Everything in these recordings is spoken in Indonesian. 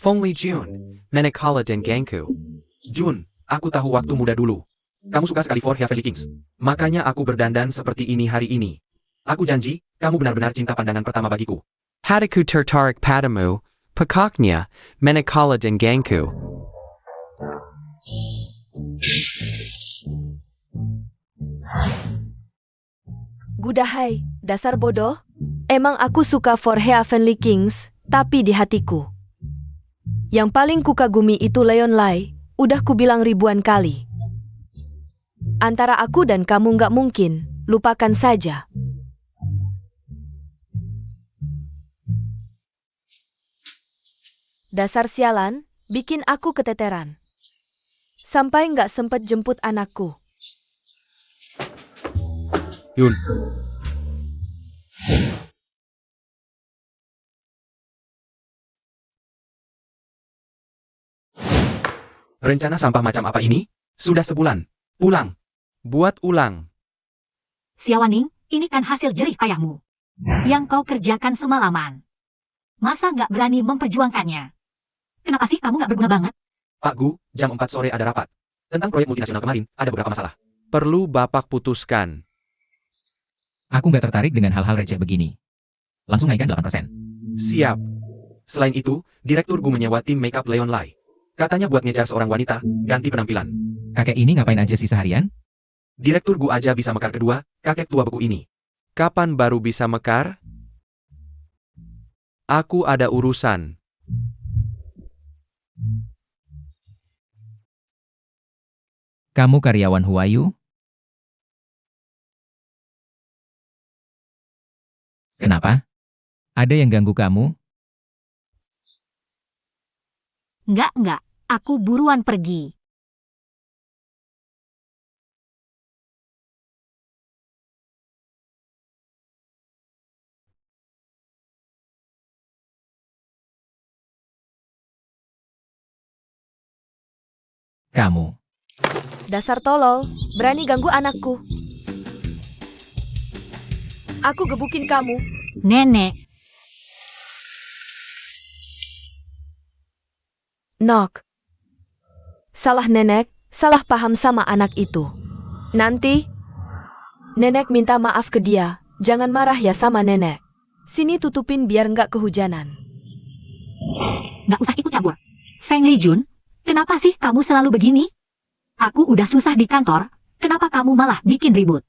Feng Jun, nenek Kala dan gengku. Jun, aku tahu waktu muda dulu. Kamu suka sekali For Heavenly Kings. Makanya aku berdandan seperti ini hari ini. Aku janji, kamu benar-benar cinta pandangan pertama bagiku. Hatiku tertarik padamu, pekaknya, nenek Kala dan gengku. Gudahai, dasar bodoh. Emang aku suka For Heavenly Kings, tapi di hatiku. Yang paling kukagumi itu Leon Lai, udah kubilang ribuan kali. Antara aku dan kamu nggak mungkin, lupakan saja. Dasar sialan, bikin aku keteteran. Sampai nggak sempet jemput anakku. Yun. Rencana sampah macam apa ini? Sudah sebulan. Pulang. Buat ulang. Siawaning, ini kan hasil jerih payahmu. Yang kau kerjakan semalaman. Masa nggak berani memperjuangkannya? Kenapa sih kamu nggak berguna banget? Pak Gu, jam 4 sore ada rapat. Tentang proyek multinasional kemarin, ada beberapa masalah. Perlu Bapak putuskan. Aku nggak tertarik dengan hal-hal receh begini. Langsung naikkan 8%. Siap. Selain itu, Direktur Gu menyewa tim makeup Leon Lai. Katanya buat ngejar seorang wanita, ganti penampilan. Kakek ini ngapain aja sih seharian? Direktur Gu aja bisa mekar kedua, kakek tua beku ini. Kapan baru bisa mekar? Aku ada urusan. Kamu karyawan Huayu? Kenapa? Ada yang ganggu kamu? Enggak. Aku buruan pergi. Kamu. Dasar tolol, berani ganggu anakku. Aku gebukin kamu. Nenek, Nok. Salah nenek, salah paham sama anak itu. Nanti, nenek minta maaf ke dia. Jangan marah ya sama nenek. Sini tutupin biar nggak kehujanan. nggak usah ikut campur. Feng Lijun, kenapa sih kamu selalu begini? Aku udah susah di kantor, kenapa kamu malah bikin ribut?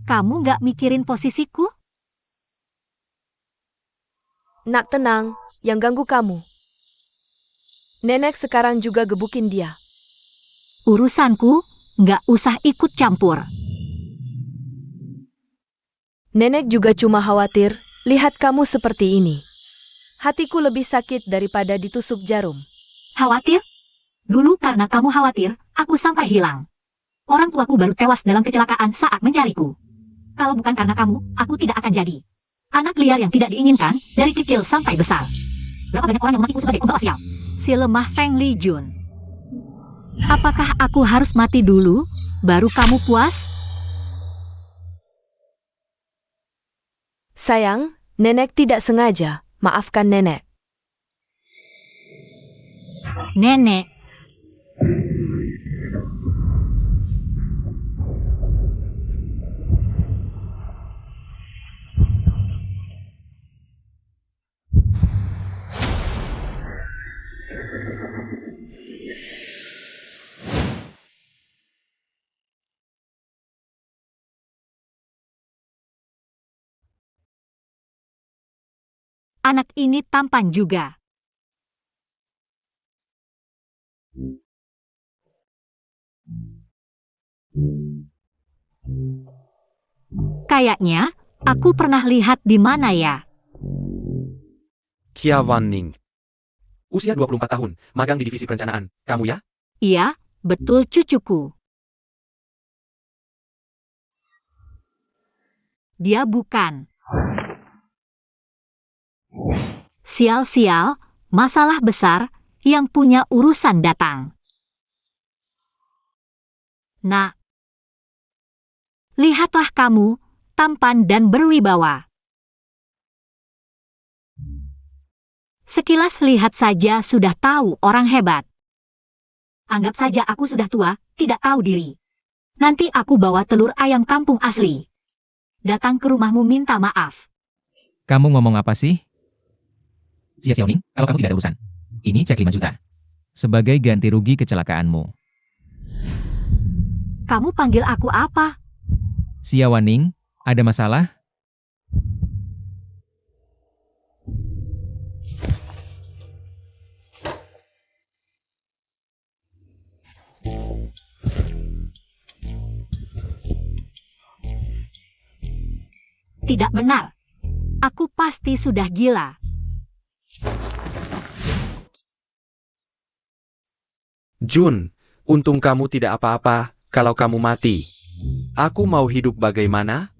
Kamu nggak mikirin posisiku? Nak tenang, yang ganggu kamu. Nenek sekarang juga gebukin dia. Urusanku, nggak usah ikut campur. Nenek juga cuma khawatir, lihat kamu seperti ini. Hatiku lebih sakit daripada ditusuk jarum. Khawatir? Dulu karena kamu khawatir, aku sampai hilang. Orang tuaku baru tewas dalam kecelakaan saat mencariku. Kalau bukan karena kamu, aku tidak akan jadi. Anak liar yang tidak diinginkan, dari kecil sampai besar. Berapa banyak orang yang mematiku sebagai pembawa sial? Si lemah Feng Lijun. Apakah aku harus mati dulu, baru kamu puas? Sayang, nenek tidak sengaja. Maafkan nenek. Nenek. Anak ini tampan juga. Kayaknya, aku pernah lihat di mana ya? Kia Wan Ning. Usia 24 tahun, magang di divisi perencanaan. Kamu ya? Iya, betul cucuku. Dia bukan. Sial-sial, masalah besar yang punya urusan datang. Nah, lihatlah kamu, tampan dan berwibawa. Sekilas lihat saja sudah tahu orang hebat. Anggap saja aku sudah tua, tidak tahu diri. Nanti aku bawa telur ayam kampung asli. Datang ke rumahmu minta maaf. Kamu ngomong apa sih? Xia Xiaoning, kalau kamu tidak ada urusan. Ini cek 5 juta. Sebagai ganti rugi kecelakaanmu. Kamu panggil aku apa? Xia Waning, ada masalah? Tidak benar. Aku pasti sudah gila. Jun, untung kamu tidak apa-apa kalau kamu mati. Aku mau hidup bagaimana?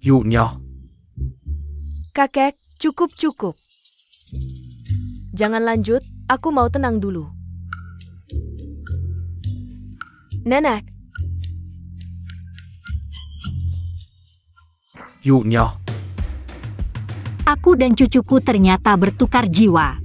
Yuk nyoh. Kakek, cukup. Jangan lanjut, aku mau tenang dulu. Nenek, Yuk nyoh. Aku dan cucuku ternyata bertukar jiwa.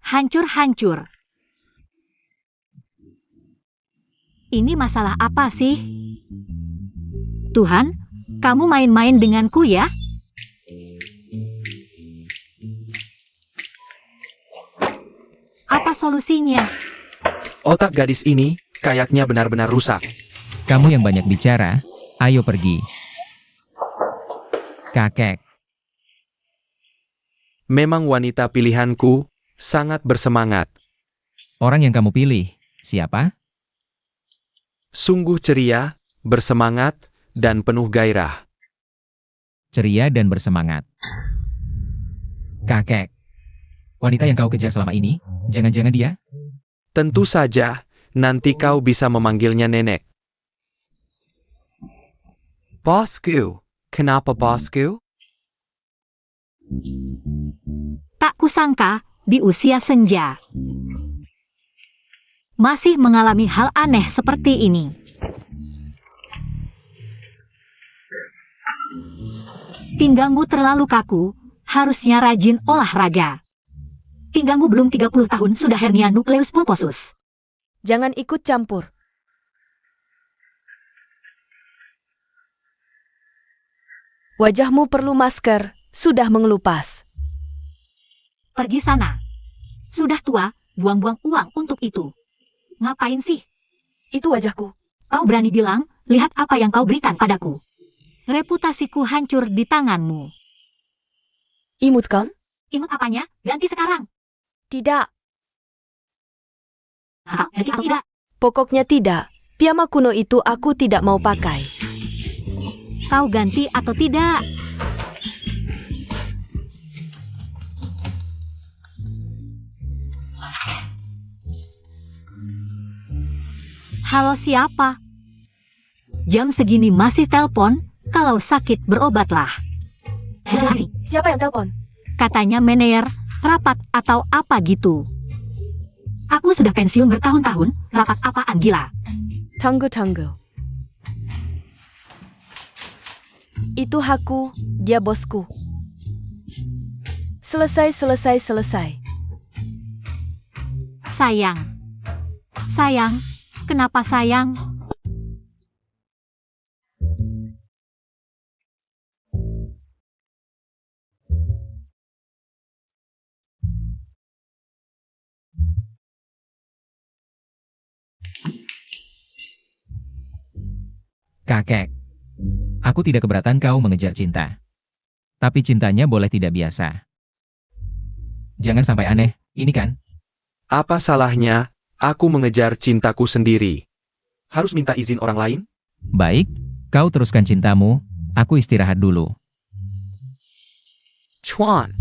Hancur-hancur. Ini masalah apa sih? Tuhan, kamu main-main denganku ya? Apa solusinya? Otak gadis ini kayaknya benar-benar rusak. Kamu yang banyak bicara, ayo pergi. Kakek, Memang wanita pilihanku sangat bersemangat. orang yang kamu pilih, siapa? Sungguh ceria, bersemangat, dan penuh gairah. Ceria dan bersemangat. Kakek, wanita yang kau kejar selama ini, jangan-jangan dia? Tentu saja, nanti kau bisa memanggilnya nenek. Bosku, kenapa bosku? Tak kusangka, di usia senja, masih mengalami hal aneh seperti ini. Pinggangmu terlalu kaku, harusnya rajin olahraga. Pinggangmu belum 30 tahun sudah hernia nukleus pulposus. jangan ikut campur. Wajahmu perlu masker, sudah mengelupas. Pergi sana. Sudah tua, buang-buang uang untuk itu. Ngapain sih? Itu wajahku. Kau berani bilang, lihat apa yang kau berikan padaku. Reputasiku hancur di tanganmu. Imut kan? Imut apanya? Ganti sekarang. Tidak. Ganti atau tidak? Pokoknya tidak. Piyama kuno itu aku tidak mau pakai. Kau ganti atau tidak? Halo, siapa? Jam segini masih telepon? Kalau sakit berobatlah. Siapa yang telepon? Katanya manajer, rapat atau apa gitu. Aku sudah pensiun bertahun-tahun, rapat apaan gila. Tunggu. Itu aku, dia bosku. Selesai. Sayang, kenapa sayang? Kakek, aku tidak keberatan kau mengejar cinta. Tapi cintanya boleh tidak biasa. Jangan sampai aneh, ini kan? Apa salahnya aku mengejar cintaku sendiri? Harus minta izin orang lain? Baik, kau teruskan cintamu, aku istirahat dulu. Chuan.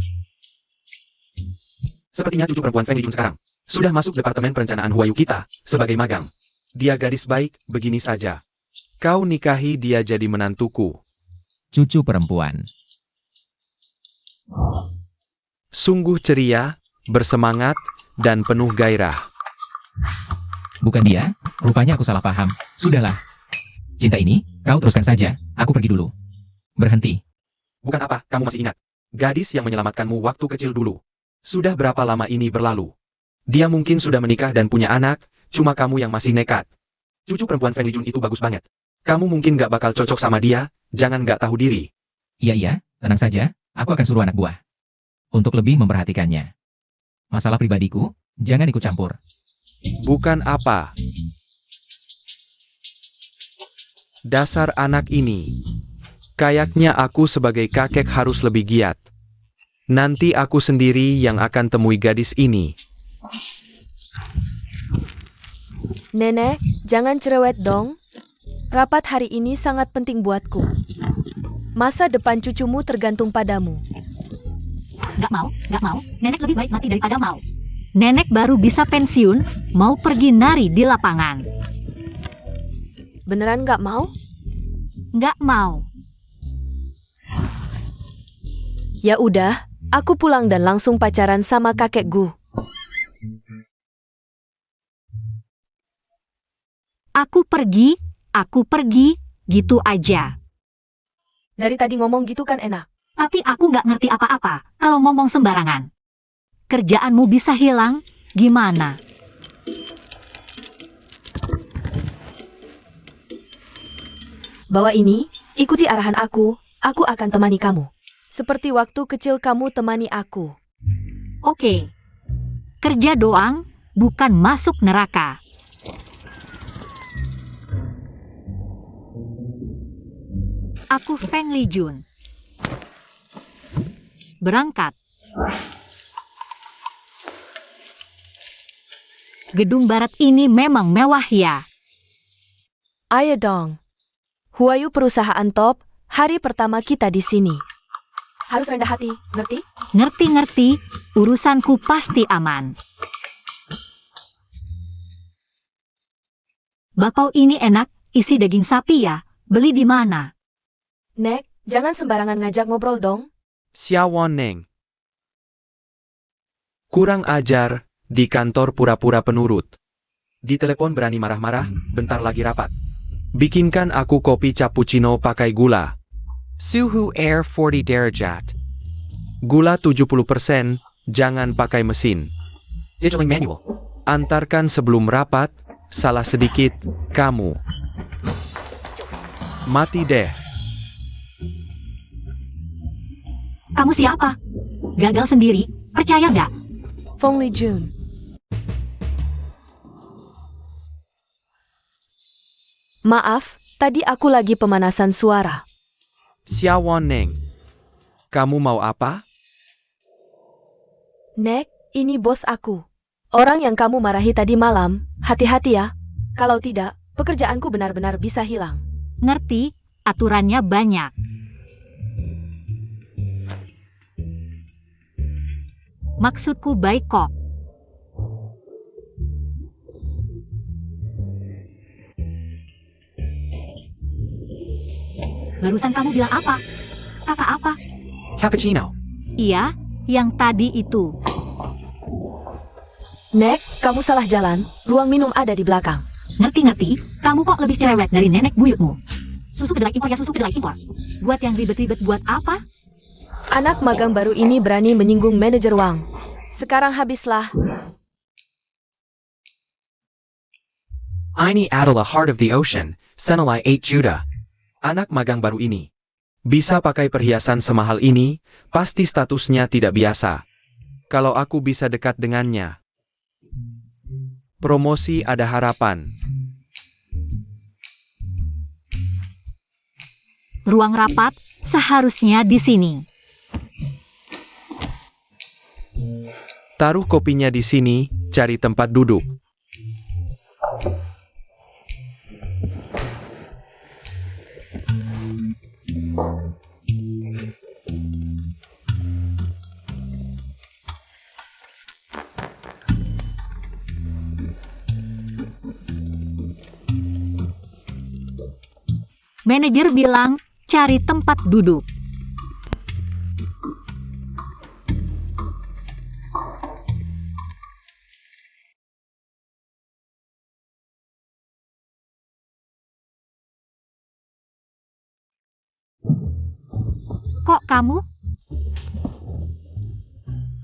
Sepertinya cucu perempuan Feng Lijun sekarang sudah masuk departemen perencanaan Huayu kita sebagai magang. Dia gadis baik, begini saja. Kau nikahi dia jadi menantuku. Cucu perempuan. Sungguh ceria, bersemangat, dan penuh gairah. Bukan dia, rupanya aku salah paham. Sudahlah. Cinta ini, kau teruskan saja, aku pergi dulu. Berhenti. Bukan apa, kamu masih ingat. Gadis yang menyelamatkanmu waktu kecil dulu. Sudah berapa lama ini berlalu? Dia mungkin sudah menikah dan punya anak, cuma kamu yang masih nekat. Cucu perempuan Feng Lijun itu bagus banget. Kamu mungkin gak bakal cocok sama dia, jangan gak tahu diri. Iya, tenang saja, aku akan suruh anak buah. Untuk lebih memperhatikannya. Masalah pribadiku, jangan ikut campur. Bukan apa. Dasar anak ini. Kayaknya aku sebagai kakek harus lebih giat. Nanti aku sendiri yang akan temui gadis ini. Nenek, jangan cerewet dong. Rapat hari ini sangat penting buatku. Masa depan cucumu tergantung padamu. Gak mau. Nenek lebih baik mati daripada mau. Nenek baru bisa pensiun, mau pergi nari di lapangan. Beneran gak mau? Gak mau. Ya udah, aku pulang dan langsung pacaran sama kakek Gu. Aku pergi, gitu aja. Dari tadi ngomong gitu kan enak. Tapi aku gak ngerti apa-apa kalau ngomong sembarangan. Kerjaanmu bisa hilang, gimana? Bawa ini, ikuti arahan aku akan temani kamu. Seperti waktu kecil kamu temani aku. Oke. Kerja doang, bukan masuk neraka. Aku Feng Lijun. Berangkat. Gedung barat ini memang mewah ya. Ayo dong. Huayu perusahaan top, hari pertama kita di sini. Harus rendah hati, ngerti? Ngerti, urusanku pasti aman. Bakpao ini enak, isi daging sapi ya. Beli di mana? Nek, jangan sembarangan ngajak ngobrol dong. Xiaowon Neng. Kurang ajar, di kantor pura-pura penurut. Di telepon berani marah-marah, bentar lagi rapat. Bikinkan aku kopi cappuccino pakai gula. Suhu air 40 derajat. Gula 70%, jangan pakai mesin. Scheduling manual. Antarkan sebelum rapat, salah sedikit, kamu. Mati deh. Kamu siapa? Gagal sendiri, percaya nggak? Feng Lijun. Maaf, tadi aku lagi pemanasan suara. Xiaowon Neng. Kamu mau apa? Nek, ini bos aku. Orang yang kamu marahi tadi malam, hati-hati ya. Kalau tidak, pekerjaanku benar-benar bisa hilang. Ngerti, aturannya banyak. Maksudku baik kok. Barusan kamu bilang apa? Kata apa? Cappuccino. Iya, yang tadi itu. Nek, kamu salah jalan. Ruang minum ada di belakang. Ngerti, kamu kok lebih cerewet dari nenek buyutmu. Susu kedelai impor ya susu kedelai impor. Buat yang ribet-ribet buat apa? Anak magang baru ini berani menyinggung manajer Wang. Sekarang habislah. Ini adalah Heart of the Ocean, senilai 8 juta. Anak magang baru ini. Bisa pakai perhiasan semahal ini, pasti statusnya tidak biasa. Kalau aku bisa dekat dengannya. Promosi ada harapan. Ruang rapat seharusnya di sini. Taruh kopinya di sini, cari tempat duduk. Manajer bilang, cari tempat duduk. Kok kamu?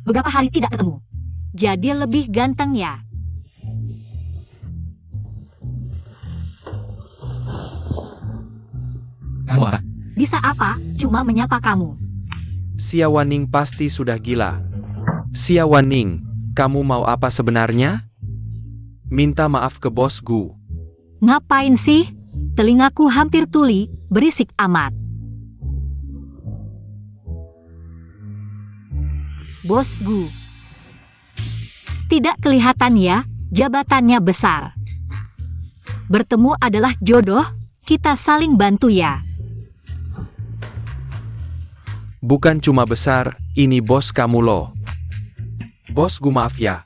Beberapa hari tidak ketemu. Jadi lebih ganteng ya? Kamu apa? Bisa apa? Cuma menyapa kamu. Xia Wanning pasti sudah gila. Xia Wanning, kamu mau apa sebenarnya? Minta maaf ke bos Gu. Ngapain sih? Telingaku hampir tuli, berisik amat. Bos Gu. Tidak kelihatan ya, jabatannya besar. Bertemu adalah jodoh, kita saling bantu ya. Bukan cuma besar, ini bos kamu loh. Bos Gu, maaf ya.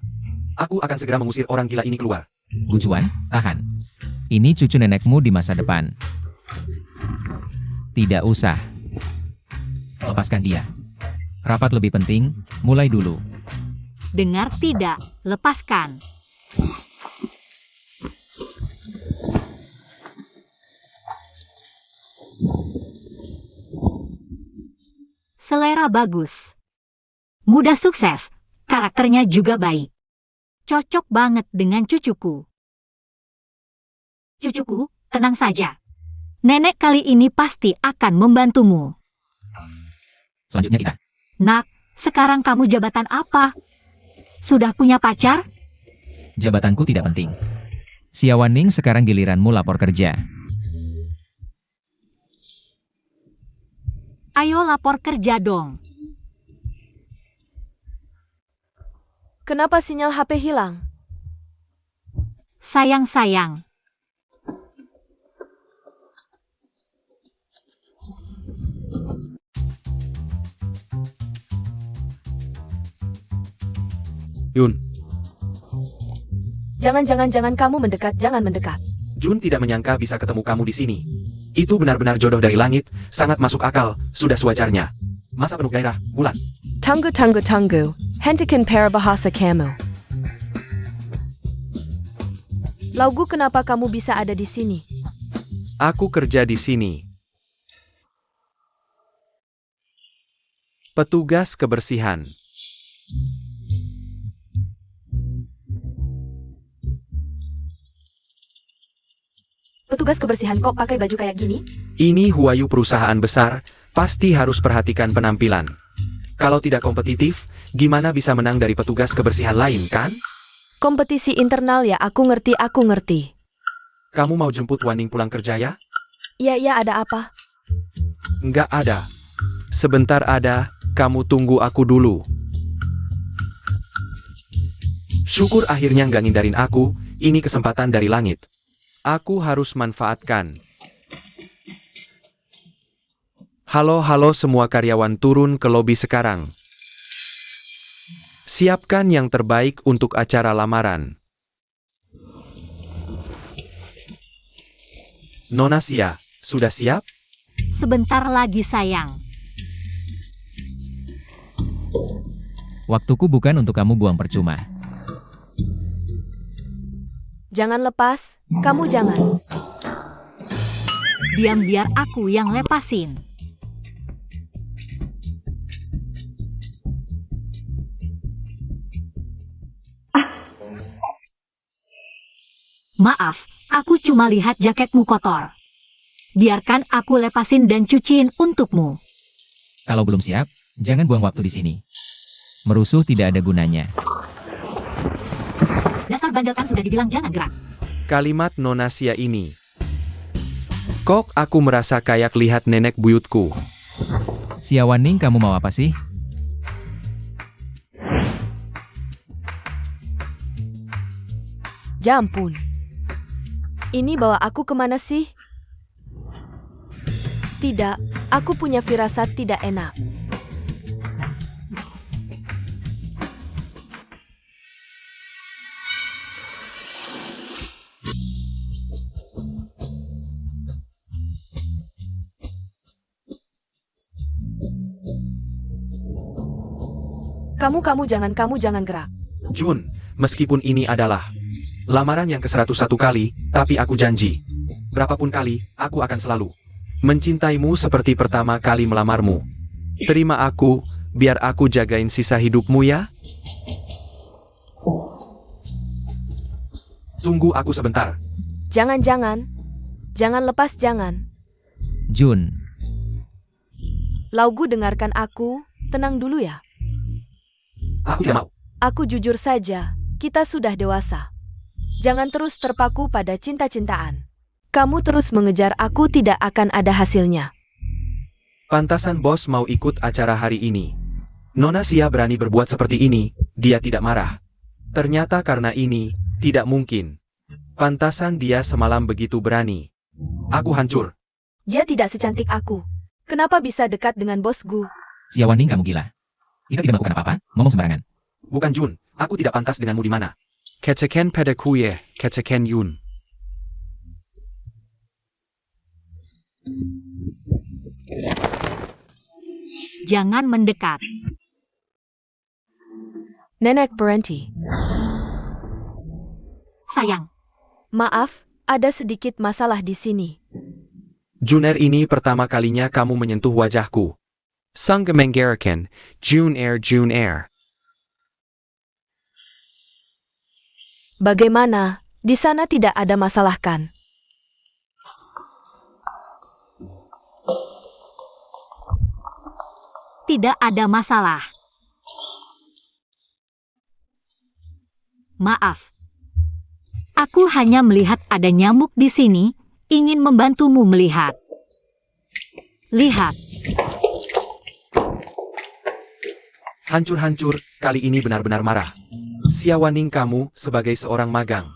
Aku akan segera mengusir orang gila ini keluar. Gu Juan, tahan. Ini cucu nenekmu di masa depan. Tidak usah. Lepaskan dia. Rapat lebih penting, mulai dulu. Dengar tidak, lepaskan. Selera bagus. Mudah sukses, karakternya juga baik. Cocok banget dengan cucuku. Cucuku, tenang saja. Nenek kali ini pasti akan membantumu. Selanjutnya kita. Nak, sekarang kamu jabatan apa? Sudah punya pacar? Jabatanku tidak penting. Xia Wanning, sekarang giliranmu lapor kerja. Ayo lapor kerja dong. Kenapa sinyal HP hilang? Sayang-sayang. Yun, Jangan kamu mendekat, jangan mendekat. Jun tidak menyangka bisa ketemu kamu di sini. Itu benar-benar jodoh dari langit, sangat masuk akal, sudah sewajarnya. Masa penuh gairah, bulan. Tunggu. Hentikan peribahasa kamu. Laugu, kenapa kamu bisa ada di sini? Aku kerja di sini. Petugas kebersihan. Petugas kebersihan kok pakai baju kayak gini? Ini Huayu perusahaan besar, pasti harus perhatikan penampilan. Kalau tidak kompetitif, gimana bisa menang dari petugas kebersihan lain, kan? Kompetisi internal ya, aku ngerti. Kamu mau jemput Wanning pulang kerja ya? Iya, ada apa? Nggak ada. Sebentar ada, kamu tunggu aku dulu. Syukur akhirnya nggak ngindarin aku, ini kesempatan dari langit. Aku harus manfaatkan. Halo semua karyawan, turun ke lobi sekarang. Siapkan yang terbaik untuk acara lamaran. Nona Xia, sudah siap? Sebentar lagi sayang. Waktuku bukan untuk kamu buang percuma. Jangan lepas, kamu jangan. Diam, biar aku yang lepasin. Maaf, aku cuma lihat jaketmu kotor. Biarkan aku lepasin dan cuciin untukmu. Kalau belum siap, jangan buang waktu di sini. Merusuh tidak ada gunanya. Dasar bandel, kan sudah dibilang jangan gerak. Kalimat Nona Xia ini. Kok aku merasa kayak lihat nenek buyutku. Xia Wanning, kamu mau apa sih? Jampun. Ini bawa aku kemana sih? Tidak, aku punya firasat tidak enak. Kamu jangan gerak. Jun, meskipun ini adalah lamaran yang ke-101 kali, tapi aku janji. Berapapun kali, aku akan selalu mencintaimu seperti pertama kali melamarmu. Terima aku, biar aku jagain sisa hidupmu ya. Tunggu aku sebentar. Jangan. Jangan lepas, jangan. Jun, Laugu, dengarkan aku, tenang dulu ya. Aku tidak mau. Aku jujur saja, kita sudah dewasa. Jangan terus terpaku pada cinta-cintaan. Kamu terus mengejar aku tidak akan ada hasilnya. Pantasan bos mau ikut acara hari ini. Nona Sia berani berbuat seperti ini, dia tidak marah. Ternyata karena ini, tidak mungkin. Pantasan dia semalam begitu berani. Aku hancur. Dia tidak secantik aku. Kenapa bisa dekat dengan bos Gu? Xiaowaning, kamu gila. Kita tidak melakukan apa-apa, ngomong sembarangan. Bukan Jun, aku tidak pantas denganmu di mana. Keceken padaku ya, keceken Yun. Jangan mendekat. Nenek berhenti. Sayang, Maaf, ada sedikit masalah di sini. Junair, ini pertama kalinya kamu menyentuh wajahku. Sang menggerakan, Junair. Bagaimana? Di sana tidak ada masalah kan? tidak ada masalah. Maaf. Aku hanya melihat ada nyamuk di sini, ingin membantumu melihat. Lihat. Hancur-hancur, kali ini benar-benar marah. Xiaowaning, kamu sebagai seorang magang.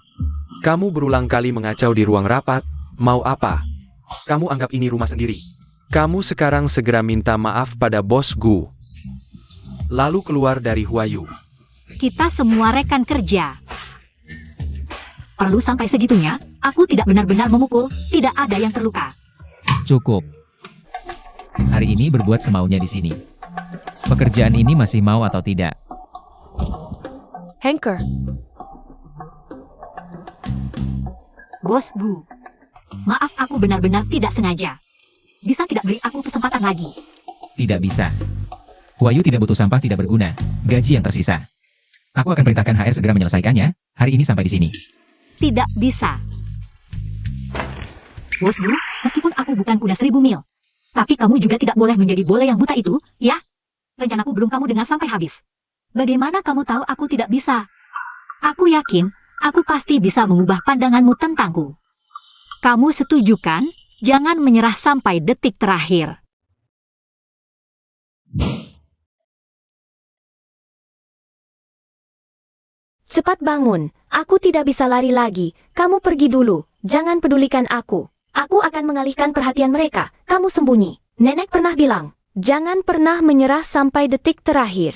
Kamu berulang kali mengacau di ruang rapat, mau apa? Kamu anggap ini rumah sendiri. Kamu sekarang segera minta maaf pada bos Gu. Lalu keluar dari Huayu. Kita semua rekan kerja. Perlu sampai segitunya, aku tidak benar-benar memukul, tidak ada yang terluka. Cukup. Hari ini berbuat semaunya di sini. Pekerjaan ini masih mau atau tidak? Hanker, Bos Gu. Maaf, aku benar-benar tidak sengaja. Bisa tidak beri aku kesempatan lagi? Tidak bisa. Huayu tidak butuh sampah tidak berguna, gaji yang tersisa. Aku akan perintahkan HR segera menyelesaikannya, hari ini sampai di sini. Tidak bisa. Bos Gu, meskipun aku bukan kuda 1000 mil, tapi kamu juga tidak boleh menjadi bola yang buta itu, ya? Rencanaku belum kamu dengar sampai habis. Bagaimana kamu tahu aku tidak bisa? Aku yakin, aku pasti bisa mengubah pandanganmu tentangku. Kamu setuju kan? Jangan menyerah sampai detik terakhir. Cepat bangun, aku tidak bisa lari lagi. Kamu pergi dulu, jangan pedulikan aku. Aku akan mengalihkan perhatian mereka, kamu sembunyi. Nenek pernah bilang, jangan pernah menyerah sampai detik terakhir.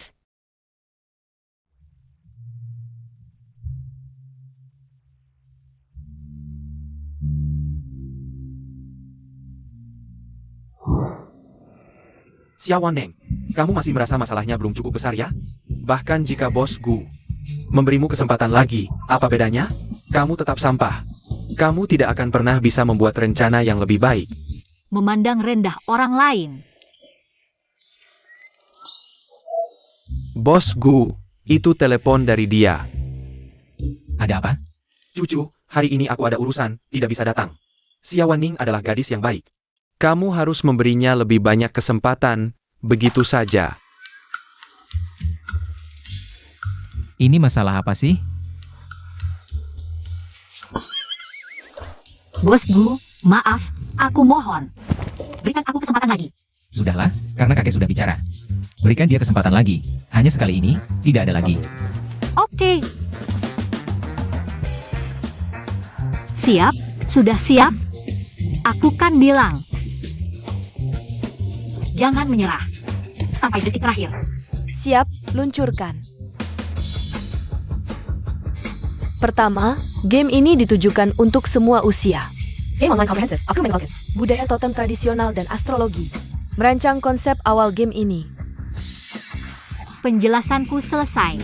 Xiaowaning, kamu masih merasa masalahnya belum cukup besar ya? Bahkan jika bos Gu memberimu kesempatan lagi, apa bedanya? Kamu tetap sampah. Kamu tidak akan pernah bisa membuat rencana yang lebih baik. Memandang rendah orang lain. Bos Gu, itu telepon dari dia. Ada apa? Cucu, hari ini aku ada urusan, tidak bisa datang. Xiaowaning adalah gadis yang baik. Kamu harus memberinya lebih banyak kesempatan, begitu saja. Ini masalah apa sih? Bos Gu, maaf, aku mohon. Berikan aku kesempatan lagi. Sudahlah, karena kakek sudah bicara. Berikan dia kesempatan lagi. Hanya sekali ini, tidak ada lagi. Oke. Siap? Sudah siap? Aku kan bilang. Jangan menyerah. Sampai detik terakhir. siap, luncurkan. Pertama, game ini ditujukan untuk semua usia. Game online comprehensive, accumulated. Budaya totem tradisional dan astrologi. Merancang konsep awal game ini. Penjelasanku selesai.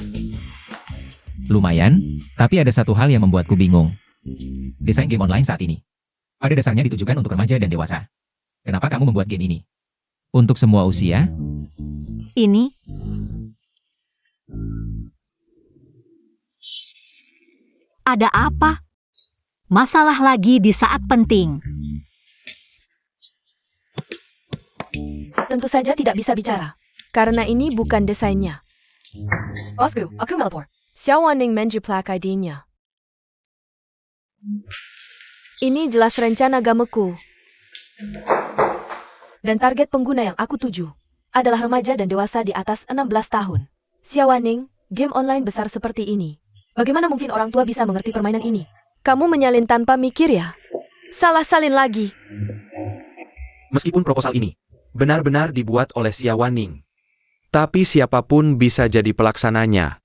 Lumayan, tapi ada satu hal yang membuatku bingung. Desain game online saat ini. Pada dasarnya ditujukan untuk remaja dan dewasa. Kenapa kamu membuat game ini? Untuk semua usia, Ini ada apa? Masalah lagi di saat penting. Tentu saja tidak bisa bicara. Karena ini bukan desainnya. Bosku, aku melapor. Xiaowaning menjiplak ID-nya. Ini jelas rencana gameku. Dan target pengguna yang aku tuju adalah remaja dan dewasa di atas 16 tahun. Xiaowaning, game online besar seperti ini. Bagaimana mungkin orang tua bisa mengerti permainan ini? Kamu menyalin tanpa mikir ya? Salah salin lagi. Meskipun proposal ini benar-benar dibuat oleh Xiaowaning, tapi siapapun bisa jadi pelaksananya.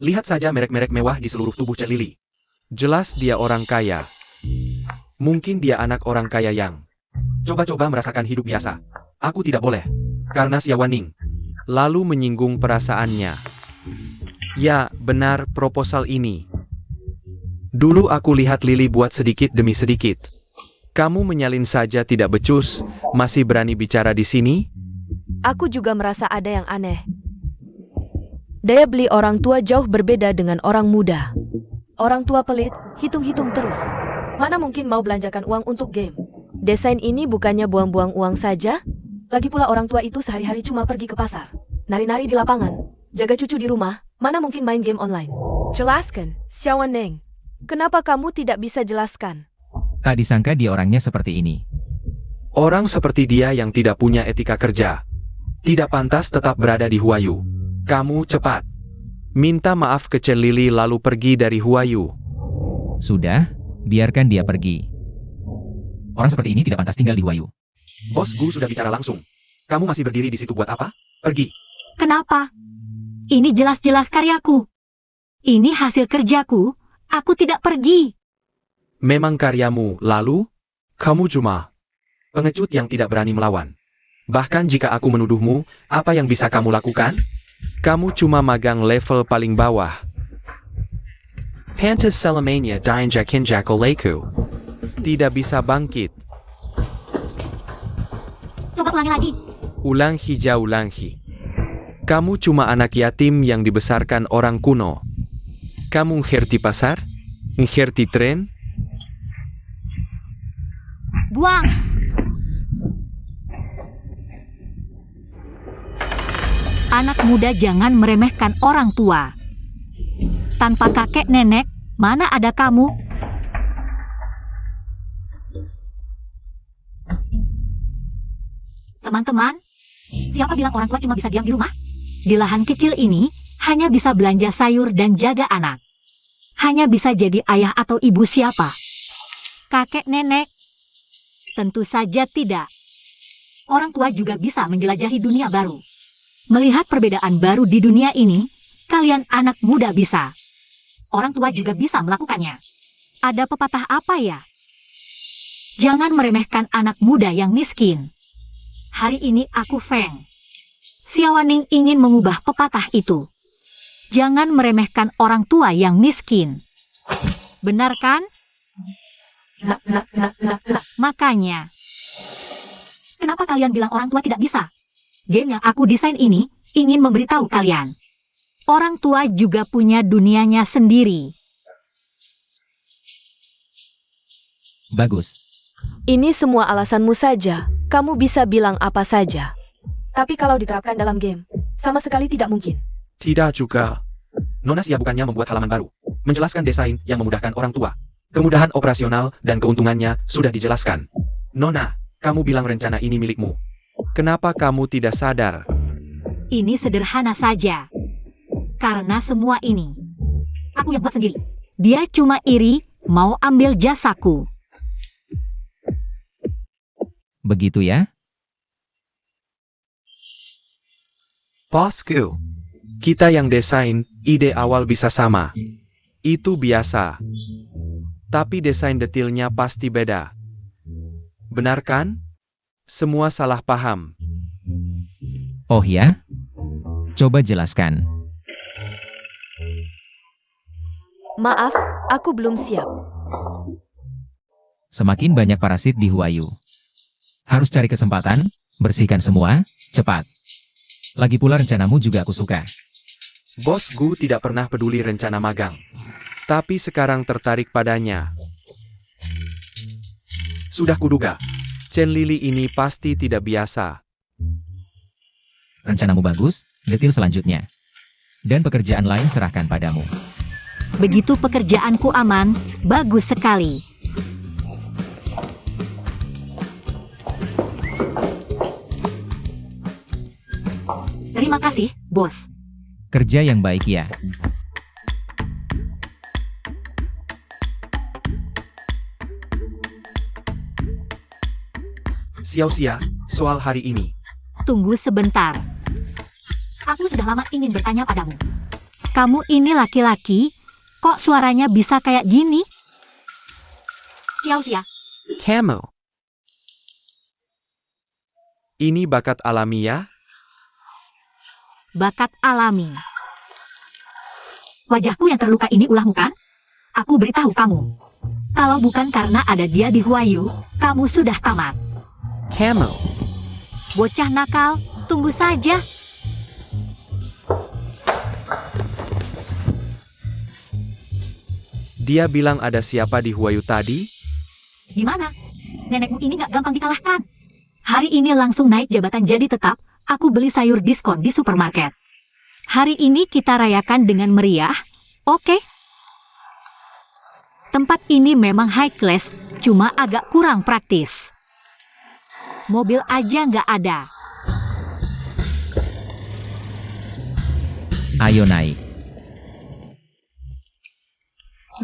Lihat saja merek-merek mewah di seluruh tubuh Chen Lili. Jelas dia orang kaya. Mungkin dia anak orang kaya yang coba-coba merasakan hidup biasa. Aku tidak boleh, karena Xiaowaning lalu menyinggung perasaannya. Ya, benar proposal ini. Dulu aku lihat Lili buat sedikit demi sedikit. Kamu menyalin saja tidak becus, masih berani bicara di sini? Aku juga merasa ada yang aneh. Daya beli orang tua jauh berbeda dengan orang muda. Orang tua pelit, hitung-hitung terus. Mana mungkin mau belanjakan uang untuk game? Desain ini bukannya buang-buang uang saja? Lagi pula orang tua itu sehari-hari cuma pergi ke pasar, nari-nari di lapangan, jaga cucu di rumah, mana mungkin main game online? Jelaskan, Xiaowaning. Kenapa kamu tidak bisa jelaskan? tak disangka dia orangnya seperti ini. Orang seperti dia yang tidak punya etika kerja, tidak pantas tetap berada di Huayu. Kamu cepat minta maaf ke Chen Lili lalu pergi dari Huayu. Sudah, biarkan dia pergi. Orang seperti ini tidak pantas tinggal di Huayu. Bos Gu sudah bicara langsung. Kamu masih berdiri di situ buat apa? Pergi. Kenapa? Ini jelas-jelas karyaku. Ini hasil kerjaku. Aku tidak pergi. Memang karyamu, lalu? Kamu cuma pengecut yang tidak berani melawan. Bahkan jika aku menuduhmu, apa yang bisa kamu lakukan? Kamu cuma magang level paling bawah. Pantas selamanya diinjak-injak olehku. Tidak bisa bangkit. Coba ulangi lagi. Ulangi. Kamu cuma anak yatim yang dibesarkan orang kuno. Kamu ngerti pasar? Ngerti tren? Buang. Anak muda jangan meremehkan orang tua. Tanpa kakek nenek, mana ada kamu? Teman-teman, siapa bilang orang tua cuma bisa diam di rumah? Di lahan kecil ini, hanya bisa belanja sayur dan jaga anak. Hanya bisa jadi ayah atau ibu siapa? Kakek nenek? Tentu saja tidak. Orang tua juga bisa menjelajahi dunia baru. Melihat perbedaan baru di dunia ini, kalian anak muda bisa. Orang tua juga bisa melakukannya. Ada pepatah apa ya? Jangan meremehkan anak muda yang miskin. Hari ini aku Feng. Xiaowaning ingin mengubah pepatah itu. Jangan meremehkan orang tua yang miskin. Benar kan? Makanya, kenapa kalian bilang orang tua tidak bisa? Game yang aku desain ini ingin memberitahu kalian. Orang tua juga punya dunianya sendiri. Bagus. Ini semua alasanmu saja. Kamu bisa bilang apa saja. Tapi kalau diterapkan dalam game, sama sekali tidak mungkin. Tidak juga. Nona Sia bukannya membuat halaman baru. Menjelaskan desain yang memudahkan orang tua. Kemudahan operasional dan keuntungannya sudah dijelaskan. Nona, kamu bilang rencana ini milikmu. Kenapa kamu tidak sadar? Ini sederhana saja. Karena semua ini, aku yang buat sendiri. Dia cuma iri, mau ambil jasaku. Begitu ya? Bosku, kita yang desain, ide awal bisa sama. Itu biasa. Tapi desain detailnya pasti beda. Benar kan? Semua salah paham. Oh ya? Coba jelaskan. Maaf, aku belum siap. Semakin banyak parasit di Huayu, Harus cari kesempatan, bersihkan semua, cepat. Lagi pula rencanamu juga aku suka. Bos Gu tidak pernah peduli rencana magang. Tapi sekarang tertarik padanya. Sudah kuduga. Chen Lili ini pasti tidak biasa. Rencanamu bagus, detil selanjutnya. Dan pekerjaan lain serahkan padamu. Begitu pekerjaanku aman, bagus sekali. Terima kasih, bos. Kerja yang baik ya. Xiao Xia, soal hari ini. Tunggu sebentar. Aku sudah lama ingin bertanya padamu. Kamu ini laki-laki, kok suaranya bisa kayak gini? Xiao Xia, Kamu. Ini bakat alamiah? bakat alami. Wajahku yang terluka ini ulahmu kan? Aku beritahu kamu. Kalau bukan karena ada dia di Huayu, kamu sudah tamat. Kamu. Bocah nakal, tunggu saja. Dia bilang ada siapa di Huayu tadi? Gimana? Nenekmu ini gak gampang dikalahkan. Hari ini langsung naik jabatan jadi tetap, aku beli sayur diskon di supermarket. Hari ini kita rayakan dengan meriah, oke? Tempat ini memang high class, cuma agak kurang praktis. Mobil aja nggak ada. Ayo naik.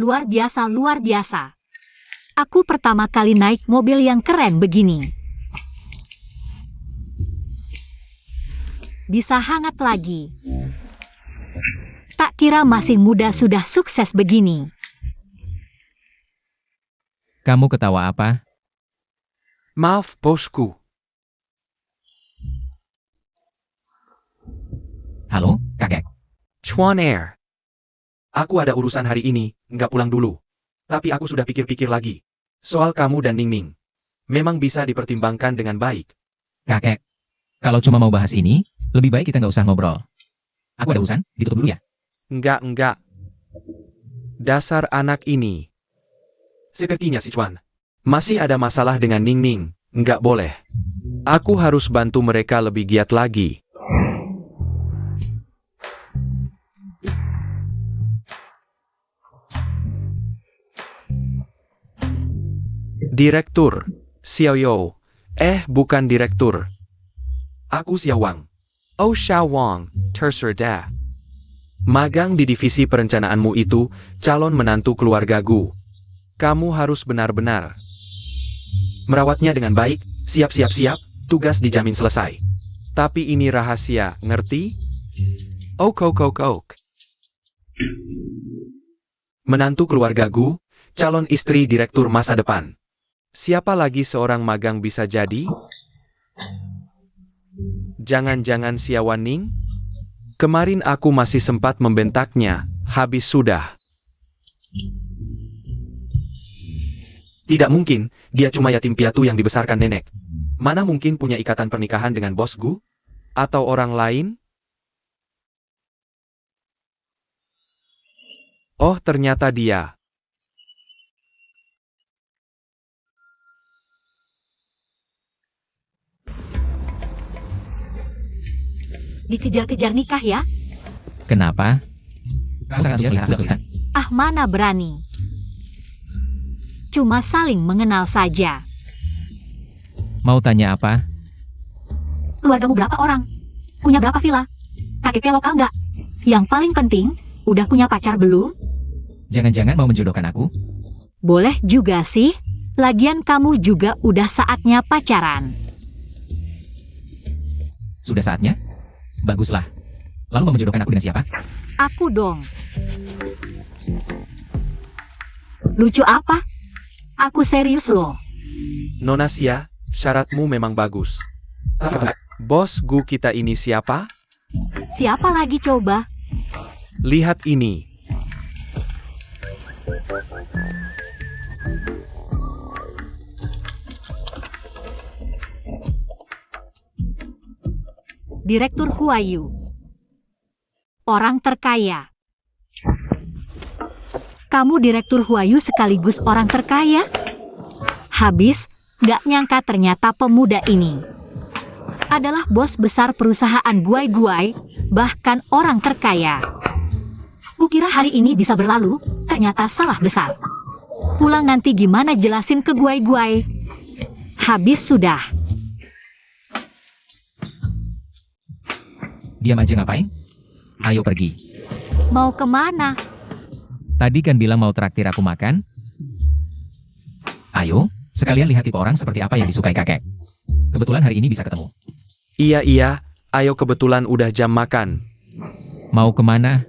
Luar biasa, luar biasa. Aku pertama kali naik mobil yang keren begini. Bisa hangat lagi. Tak kira masih muda sudah sukses begini. Kamu ketawa apa? Maaf, bosku. Halo, kakek. Chuan Air. Aku ada urusan hari ini, nggak pulang dulu. Tapi aku sudah pikir-pikir lagi. Soal kamu dan Ningning. Memang bisa dipertimbangkan dengan baik. Kakek. Kalau cuma mau bahas ini, lebih baik kita nggak usah ngobrol. Aku ada urusan, ditutup dulu ya. Enggak. Dasar anak ini. Sepertinya si Chuan. Masih ada masalah dengan Ningning. Nggak boleh. Aku harus bantu mereka lebih giat lagi. Direktur. Xiao Yo. Bukan direktur. Aku Xiao Wang. Oh Xiao Wang, terserah. Magang di divisi perencanaanmu itu, calon menantu keluarga Gu. Kamu harus benar-benar merawatnya dengan baik, siap, tugas dijamin selesai. Tapi ini rahasia, ngerti? Ok. Menantu keluarga Gu, calon istri direktur masa depan. Siapa lagi seorang magang bisa jadi? Jangan-jangan Xiawan Ning? Kemarin aku masih sempat membentaknya, habis sudah. Tidak mungkin, dia cuma yatim piatu yang dibesarkan nenek. Mana mungkin punya ikatan pernikahan dengan bos Gu? Atau orang lain? Oh, ternyata dia. Dikejar-kejar nikah ya? Kenapa? Sangat lihat. Ah, mana berani. Cuma saling mengenal saja. Mau tanya apa? Keluargamu berapa orang? Punya berapa villa? KTP lokal nggak? Yang paling penting, udah punya pacar belum? Jangan-jangan mau menjodohkan aku? Boleh juga sih. Lagian kamu juga udah saatnya pacaran. Sudah saatnya? Baguslah. Lalu mau menjodohkan aku dengan siapa? Aku dong. Lucu apa? Aku serius loh. Nona Xia, syaratmu memang bagus. Bos Gu kita ini siapa? Siapa lagi coba? Lihat ini. Direktur Huayu. Orang terkaya. Kamu Direktur Huayu sekaligus orang terkaya? Habis, gak nyangka ternyata pemuda ini adalah bos besar perusahaan guai-guai, bahkan orang terkaya. Kukira hari ini bisa berlalu, ternyata salah besar. Pulang nanti gimana jelasin ke guai-guai? Habis sudah. Diam aja ngapain? Ayo pergi. Mau kemana? Tadi kan bilang mau traktir aku makan? Ayo, sekalian lihat tipe orang seperti apa yang disukai kakek. Kebetulan hari ini bisa ketemu. Iya, ayo kebetulan udah jam makan. Mau kemana?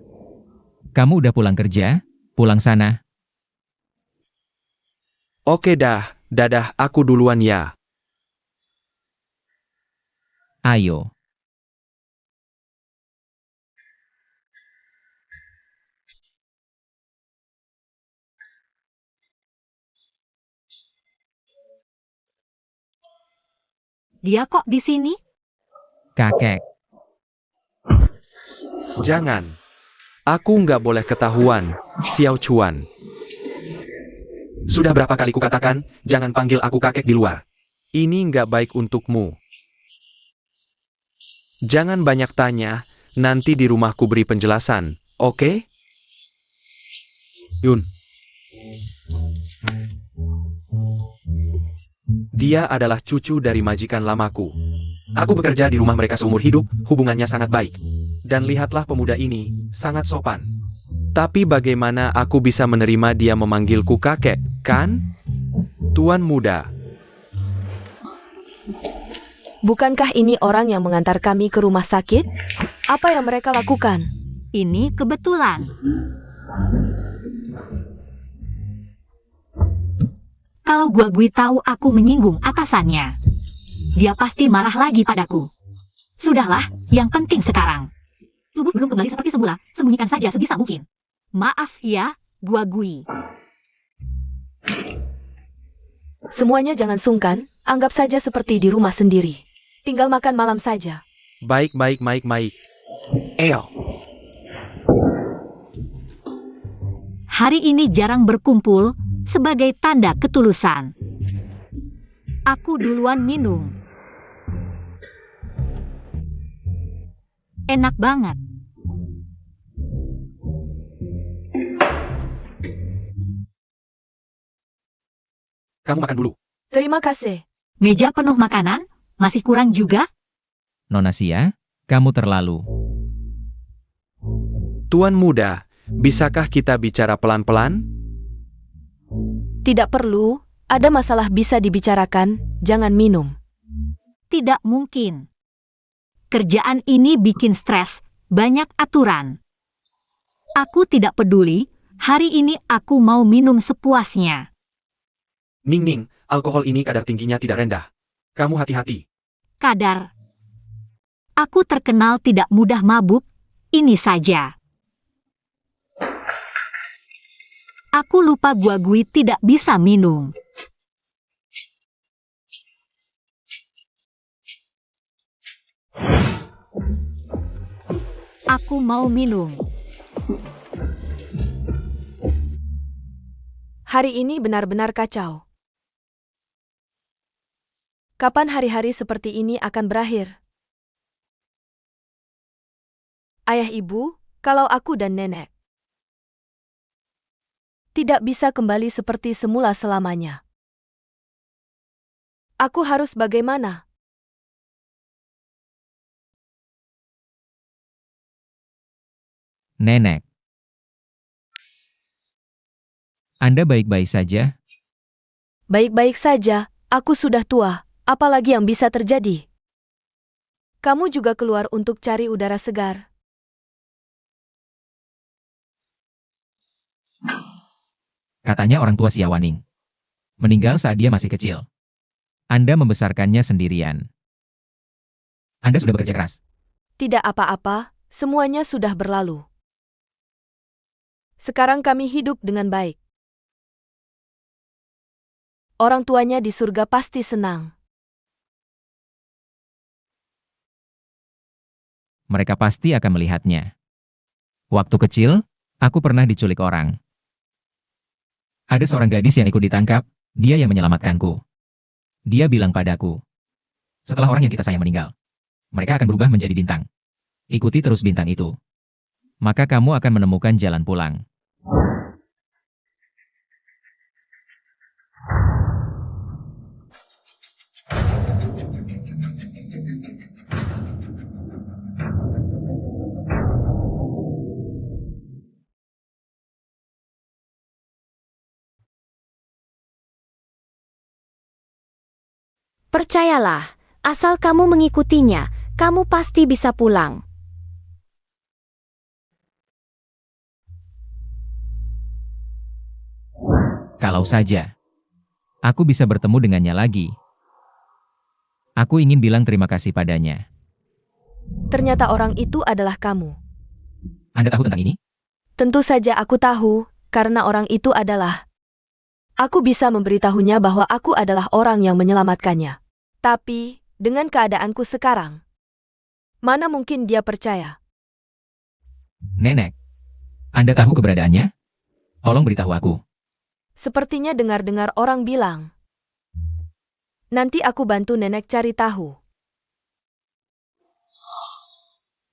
Kamu udah pulang kerja? Pulang sana. Oke dah, dadah aku duluan ya. Ayo. Dia kok di sini? Kakek. Jangan. Aku nggak boleh ketahuan, Xiao Chuan. Sudah berapa kali kukatakan, jangan panggil aku kakek di luar. Ini nggak baik untukmu. Jangan banyak tanya, nanti di rumahku beri penjelasan, oke? Yun. Dia adalah cucu dari majikan lamaku. Aku bekerja di rumah mereka seumur hidup, hubungannya sangat baik. Dan lihatlah pemuda ini, sangat sopan. Tapi bagaimana aku bisa menerima dia memanggilku kakek, kan? Tuan muda. Bukankah ini orang yang mengantar kami ke rumah sakit? Apa yang mereka lakukan? Ini kebetulan. Kalau Guagui tahu aku menyinggung atasannya, dia pasti marah lagi padaku. Sudahlah, yang penting sekarang. Tubuh belum kembali seperti semula, sembunyikan saja sebisa mungkin. Maaf ya, Guagui. Semuanya jangan sungkan, anggap saja seperti di rumah sendiri. Tinggal makan malam saja. Baik. Eyo. Hari ini jarang berkumpul sebagai tanda ketulusan. Aku duluan minum. Enak banget. Kamu makan dulu. Terima kasih. Meja penuh makanan, masih kurang juga? Nona Sia, kamu terlalu. Tuan muda, bisakah kita bicara pelan-pelan? Tidak perlu, ada masalah bisa dibicarakan, jangan minum. Tidak mungkin. Kerjaan ini bikin stres, banyak aturan. Aku tidak peduli, hari ini aku mau minum sepuasnya. Ning, alkohol ini kadar tingginya tidak rendah. Kamu hati-hati. Kadar. Aku terkenal tidak mudah mabuk, ini saja. Aku lupa Guagui tidak bisa minum. Aku mau minum. Hari ini benar-benar kacau. Kapan hari-hari seperti ini akan berakhir? Ayah ibu, kalau aku dan nenek tidak bisa kembali seperti semula selamanya. Aku harus bagaimana? Nenek. Anda baik-baik saja? Baik-baik saja, aku sudah tua, apalagi yang bisa terjadi? Kamu juga keluar untuk cari udara segar. Katanya orang tua Siawaning meninggal saat dia masih kecil. Anda membesarkannya sendirian. Anda sudah bekerja keras. Tidak apa-apa, semuanya sudah berlalu. Sekarang kami hidup dengan baik. Orang tuanya di surga pasti senang. mereka pasti akan melihatnya. Waktu kecil, aku pernah diculik orang. Ada seorang gadis yang ikut ditangkap, dia yang menyelamatkanku. Dia bilang padaku, setelah orang yang kita sayang meninggal, mereka akan berubah menjadi bintang. Ikuti terus bintang itu. Maka kamu akan menemukan jalan pulang. Percayalah, asal kamu mengikutinya, kamu pasti bisa pulang. Kalau saja aku bisa bertemu dengannya lagi. Aku ingin bilang terima kasih padanya. Ternyata orang itu adalah kamu. Anda tahu tentang ini? Tentu saja aku tahu, karena orang itu adalah... Aku bisa memberitahunya bahwa aku adalah orang yang menyelamatkannya. Tapi, dengan keadaanku sekarang, mana mungkin dia percaya? Nenek, Anda tahu keberadaannya? Tolong beritahu aku. Sepertinya dengar-dengar orang bilang. Nanti aku bantu nenek cari tahu.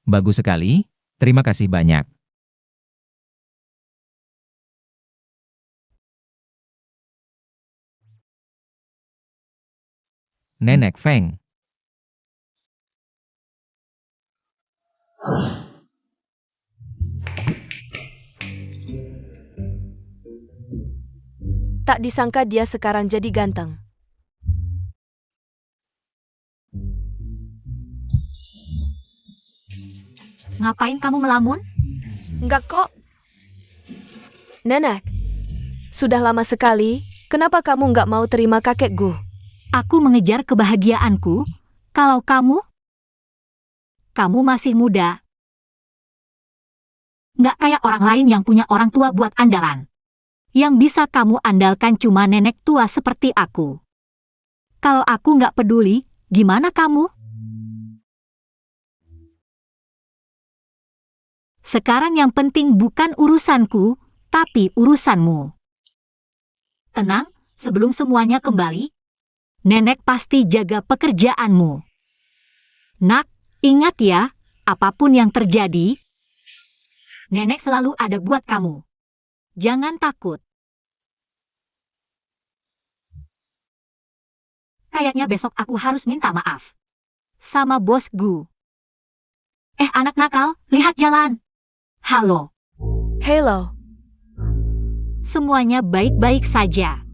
Bagus sekali, terima kasih banyak. Nenek Feng. Tak disangka dia sekarang jadi ganteng. Ngapain kamu melamun? Enggak kok. Nenek, sudah lama sekali, kenapa kamu enggak mau terima kakekku? Aku mengejar kebahagiaanku. Kalau kamu masih muda. Nggak kayak orang lain yang punya orang tua buat andalan. Yang bisa kamu andalkan cuma nenek tua seperti aku. Kalau aku nggak peduli, gimana kamu? Sekarang yang penting bukan urusanku, tapi urusanmu. Tenang, sebelum semuanya kembali, nenek pasti jaga pekerjaanmu. Nak, ingat ya, apapun yang terjadi, nenek selalu ada buat kamu. Jangan takut. Kayaknya besok aku harus minta maaf sama bosku. Anak nakal, lihat jalan. Halo. Hello. Semuanya baik-baik saja.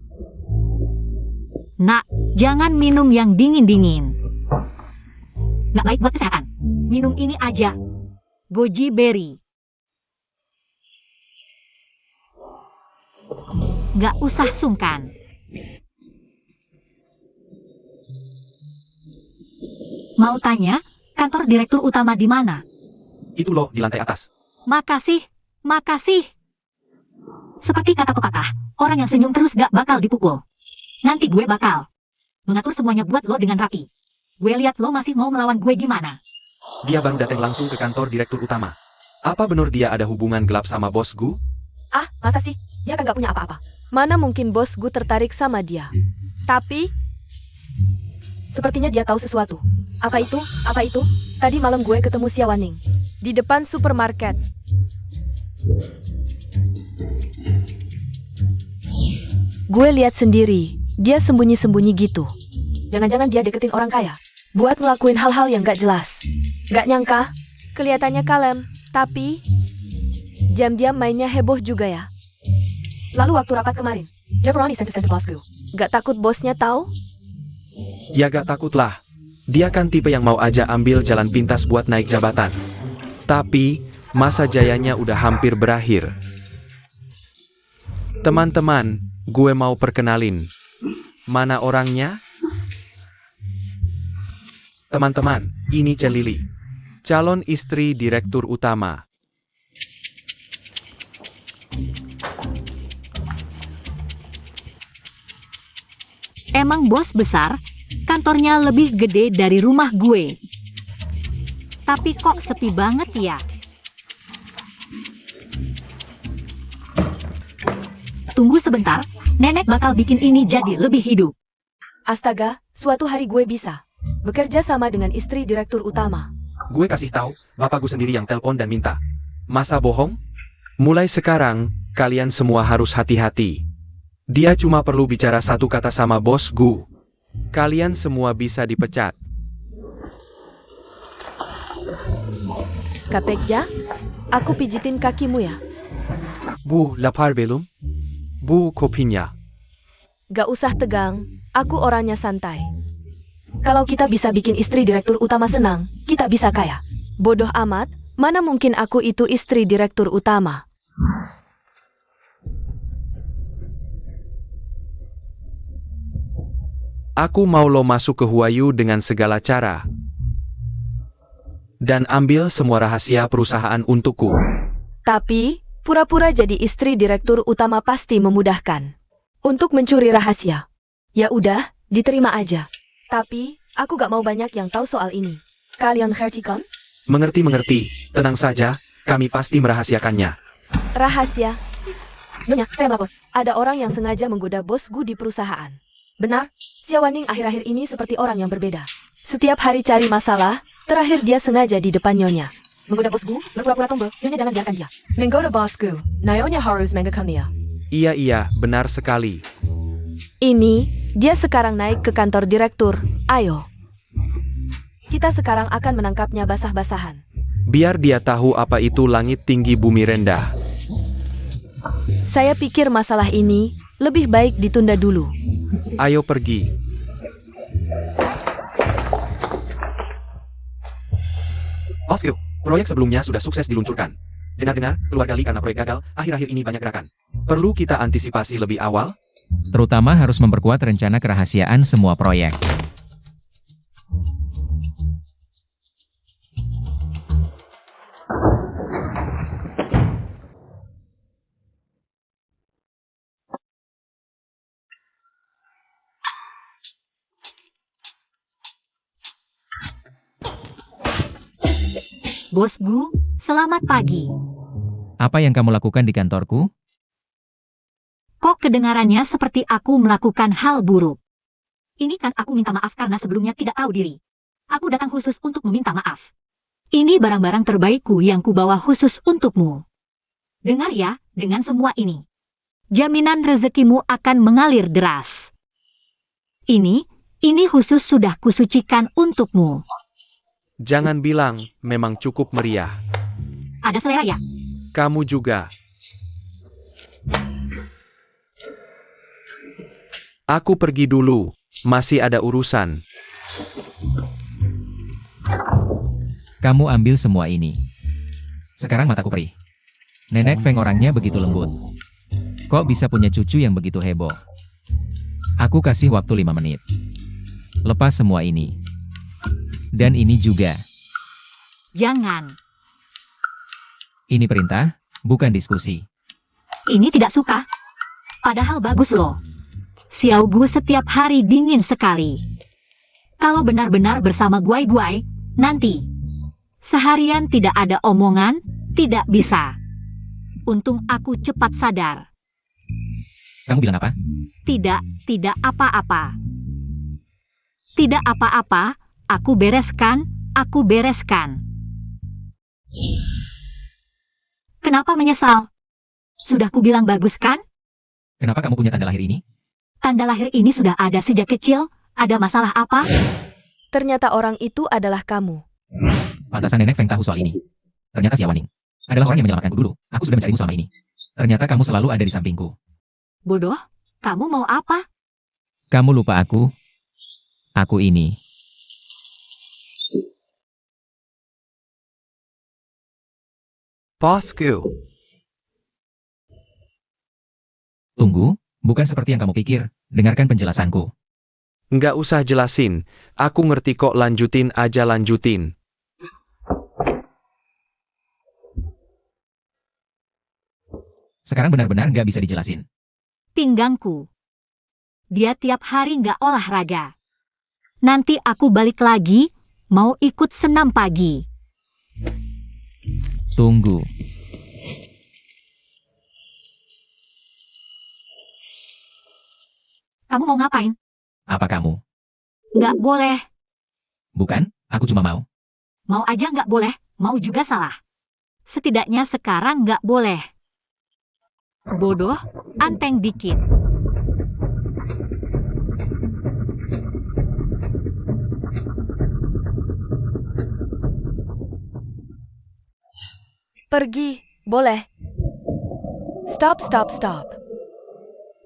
Nak, jangan minum yang dingin-dingin. Nggak baik buat kesehatan. Minum ini aja. Goji berry. Nggak usah sungkan. Mau tanya, kantor direktur utama di mana? Itu loh, di lantai atas. Makasih, makasih. Seperti kata pepatah, orang yang senyum terus gak bakal dipukul. Nanti gue bakal mengatur semuanya buat lo dengan rapi. Gue lihat lo masih mau melawan gue gimana. Dia baru datang langsung ke kantor direktur utama. Apa benar dia ada hubungan gelap sama bos Gu? Ah, masa sih? Dia kan gak punya apa-apa. Mana mungkin bosku tertarik sama dia. Tapi, sepertinya dia tahu sesuatu. Apa itu? Apa itu? Tadi malam gue ketemu Xiawaning di depan supermarket. Gue lihat sendiri, dia sembunyi-sembunyi gitu. Jangan-jangan dia deketin orang kaya, buat ngelakuin hal-hal yang gak jelas. Gak nyangka, kelihatannya kalem, tapi diam-diam mainnya heboh juga ya. Lalu waktu rapat kemarin, Jeff Ronnie sense bosku. Gak takut bosnya tahu? Ya gak takut lah. Dia kan tipe yang mau aja ambil jalan pintas buat naik jabatan. Tapi, masa jayanya udah hampir berakhir. Teman-teman, gue mau perkenalin. Mana orangnya? Teman-teman, ini Chen Lili, calon istri direktur utama. Emang bos besar, kantornya lebih gede dari rumah gue. Tapi kok sepi banget ya? Tunggu sebentar, nenek bakal bikin ini jadi lebih hidup. Astaga, suatu hari gue bisa bekerja sama dengan istri direktur utama. Gue kasih tahu, bapak gue sendiri yang telepon dan minta. Masa bohong? Mulai sekarang, kalian semua harus hati-hati. Dia cuma perlu bicara satu kata sama bos gue. Kalian semua bisa dipecat. Kapekja, aku pijitin kakimu ya. Bu, lapar belum? Bu, kopinya. Gak usah tegang, aku orangnya santai. Kalau kita bisa bikin istri direktur utama senang, kita bisa kaya. Bodoh amat, mana mungkin aku itu istri direktur utama. Aku mau lo masuk ke Huayu dengan segala cara. Dan ambil semua rahasia perusahaan untukku. Tapi, pura-pura jadi istri direktur utama pasti memudahkan. Untuk mencuri rahasia. Ya udah, diterima aja. Tapi, aku gak mau banyak yang tahu soal ini. Kalian ngerti kan? Mengerti, tenang saja, kami pasti merahasiakannya. Rahasia. Nyonya, saya melapor. Ada orang yang sengaja menggoda bos Gu di perusahaan. Benar, Xiaowaning akhir-akhir ini seperti orang yang berbeda. Setiap hari cari masalah, terakhir dia sengaja di depan Nyonya. Menggoda bos Gu, berpura-pura tombol, Nyonya jangan biarkan dia. Menggoda bos Gu, Nyonya harus menggoda dia. Iya, benar sekali. Ini, dia sekarang naik ke kantor direktur. Ayo. Kita sekarang akan menangkapnya basah-basahan. Biar dia tahu apa itu langit tinggi bumi rendah. Saya pikir masalah ini lebih baik ditunda dulu. Ayo pergi. Bosku, proyek sebelumnya sudah sukses diluncurkan. Dengar-dengar, keluar Gali karena proyek gagal, akhir-akhir ini banyak gerakan. Perlu kita antisipasi lebih awal? Terutama harus memperkuat rencana kerahasiaan semua proyek. Bos Gu, selamat pagi. Apa yang kamu lakukan di kantorku? Kok kedengarannya seperti aku melakukan hal buruk? Ini kan aku minta maaf karena sebelumnya tidak tahu diri. Aku datang khusus untuk meminta maaf. Ini barang-barang terbaikku yang kubawa khusus untukmu. Dengar ya, dengan semua ini. Jaminan rezekimu akan mengalir deras. Ini khusus sudah kusucikan untukmu. Jangan bilang, memang cukup meriah. Ada selera ya? Kamu juga. Aku pergi dulu, masih ada urusan. Kamu ambil semua ini. Sekarang mataku perih. Nenek Feng orangnya begitu lembut. Kok bisa punya cucu yang begitu heboh? Aku kasih waktu 5 menit. Lepas semua ini. Dan ini juga. Jangan. Ini perintah, bukan diskusi. Ini tidak suka. Padahal bagus loh. Xiao Gu setiap hari dingin sekali. Kalau benar-benar bersama Guai-Guai, nanti. Seharian tidak ada omongan, tidak bisa. Untung aku cepat sadar. Kamu bilang apa? Tidak apa-apa. Tidak apa-apa, aku bereskan. Kenapa menyesal? Sudah kubilang bagus kan? Kenapa kamu punya tanda lahir ini? Tanda lahir ini sudah ada sejak kecil, ada masalah apa? Ternyata orang itu adalah kamu. Pantasan Nenek Feng tahu soal ini. Ternyata Xiaowaning adalah orang yang menyelamatkanku dulu. Aku sudah mencarimu selama ini. Ternyata kamu selalu ada di sampingku. Bodoh, kamu mau apa? Kamu lupa aku? Aku ini. Bosku. Tunggu, bukan seperti yang kamu pikir. Dengarkan penjelasanku. Nggak usah jelasin, aku ngerti kok, lanjutin aja lanjutin. Sekarang benar-benar nggak bisa dijelasin. Pinggangku. Dia tiap hari nggak olahraga. Nanti aku balik lagi, mau ikut senam pagi. Tunggu. Kamu mau ngapain? Apa kamu? Nggak boleh. Bukan, aku cuma mau. Mau aja nggak boleh, mau juga salah. Setidaknya sekarang nggak boleh. Bodoh, anteng dikit. Pergi, boleh. Stop.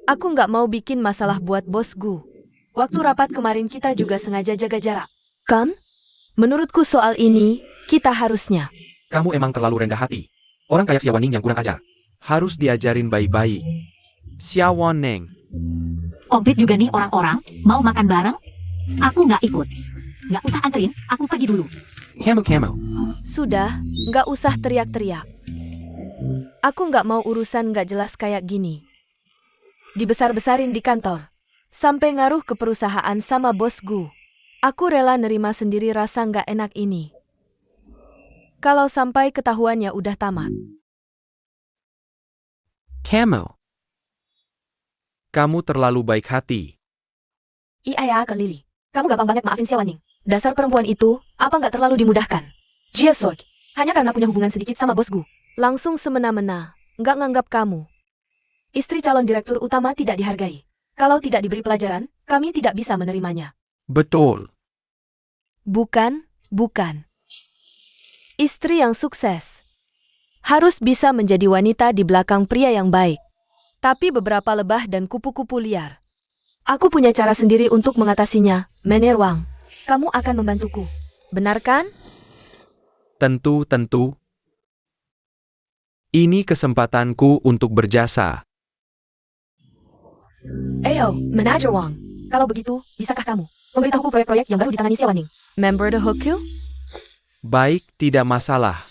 Aku nggak mau bikin masalah buat bosku. Waktu rapat kemarin kita juga sengaja jaga jarak. Kan? Menurutku soal ini, kita harusnya. Kamu emang terlalu rendah hati. Orang kayak Xiaoning yang kurang ajar. Harus diajarin baik-baik. Xiaoning. Komplit juga nih orang-orang, mau makan bareng? Aku nggak ikut. Nggak usah anterin, aku pergi dulu. Kamu. Sudah, nggak usah teriak-teriak. Aku nggak mau urusan nggak jelas kayak gini. Dibesar-besarin di kantor. Sampai ngaruh ke perusahaan sama bosku. Aku rela nerima sendiri rasa nggak enak ini. Kalau sampai ketahuannya udah tamat. Kamu terlalu baik hati. Iya ke Lily. Kamu gampang banget maafin Xiaoning. Dasar perempuan itu, apa nggak terlalu dimudahkan? Jia Sok, hanya karena punya hubungan sedikit sama bosku. Langsung semena-mena, nggak nganggap kamu. Istri calon direktur utama tidak dihargai. Kalau tidak diberi pelajaran, kami tidak bisa menerimanya. Betul. Bukan. Istri yang sukses harus bisa menjadi wanita di belakang pria yang baik. Tapi beberapa lebah dan kupu-kupu liar. Aku punya cara sendiri untuk mengatasinya, Mener Wang. Kamu akan membantuku. Benar kan? Tentu. Ini kesempatanku untuk berjasa. Ayo, Manager Wang. Kalau begitu, bisakah kamu memberitahuku proyek-proyek yang baru ditangani Xiaoning? Member the Hokyu? Baik, tidak masalah.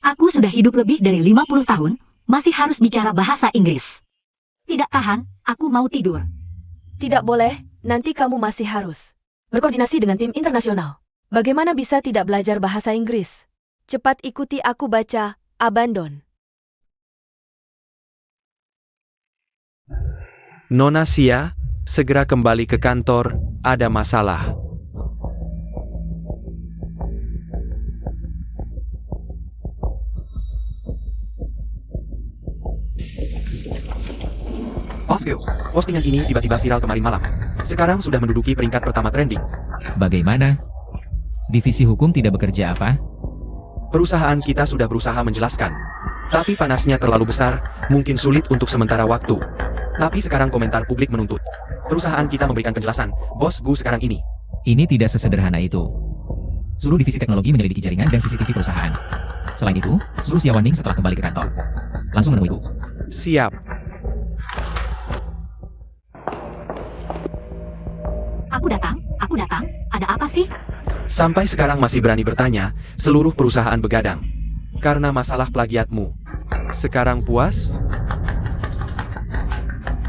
Aku sudah hidup lebih dari 50 tahun, masih harus bicara bahasa Inggris. Tidak tahan, aku mau tidur. Tidak boleh, nanti kamu masih harus berkoordinasi dengan tim internasional. Bagaimana bisa tidak belajar bahasa Inggris? Cepat ikuti aku baca, Abandon. Nona Xia, segera kembali ke kantor, ada masalah. Bosku, postingan ini tiba-tiba viral kemarin malam. Sekarang sudah menduduki peringkat pertama trending. Bagaimana? Divisi hukum tidak bekerja apa? Perusahaan kita sudah berusaha menjelaskan. Tapi panasnya terlalu besar, mungkin sulit untuk sementara waktu. Tapi sekarang komentar publik menuntut. Perusahaan kita memberikan penjelasan, bos Gu sekarang ini. Ini tidak sesederhana itu. Suruh divisi teknologi menyelidiki jaringan dan CCTV perusahaan. Selain itu, suruh Xiaoning setelah kembali ke kantor. Langsung menemuiku. Siap. Aku datang. Ada apa sih? Sampai sekarang masih berani bertanya, seluruh perusahaan begadang. Karena masalah plagiatmu. Sekarang puas?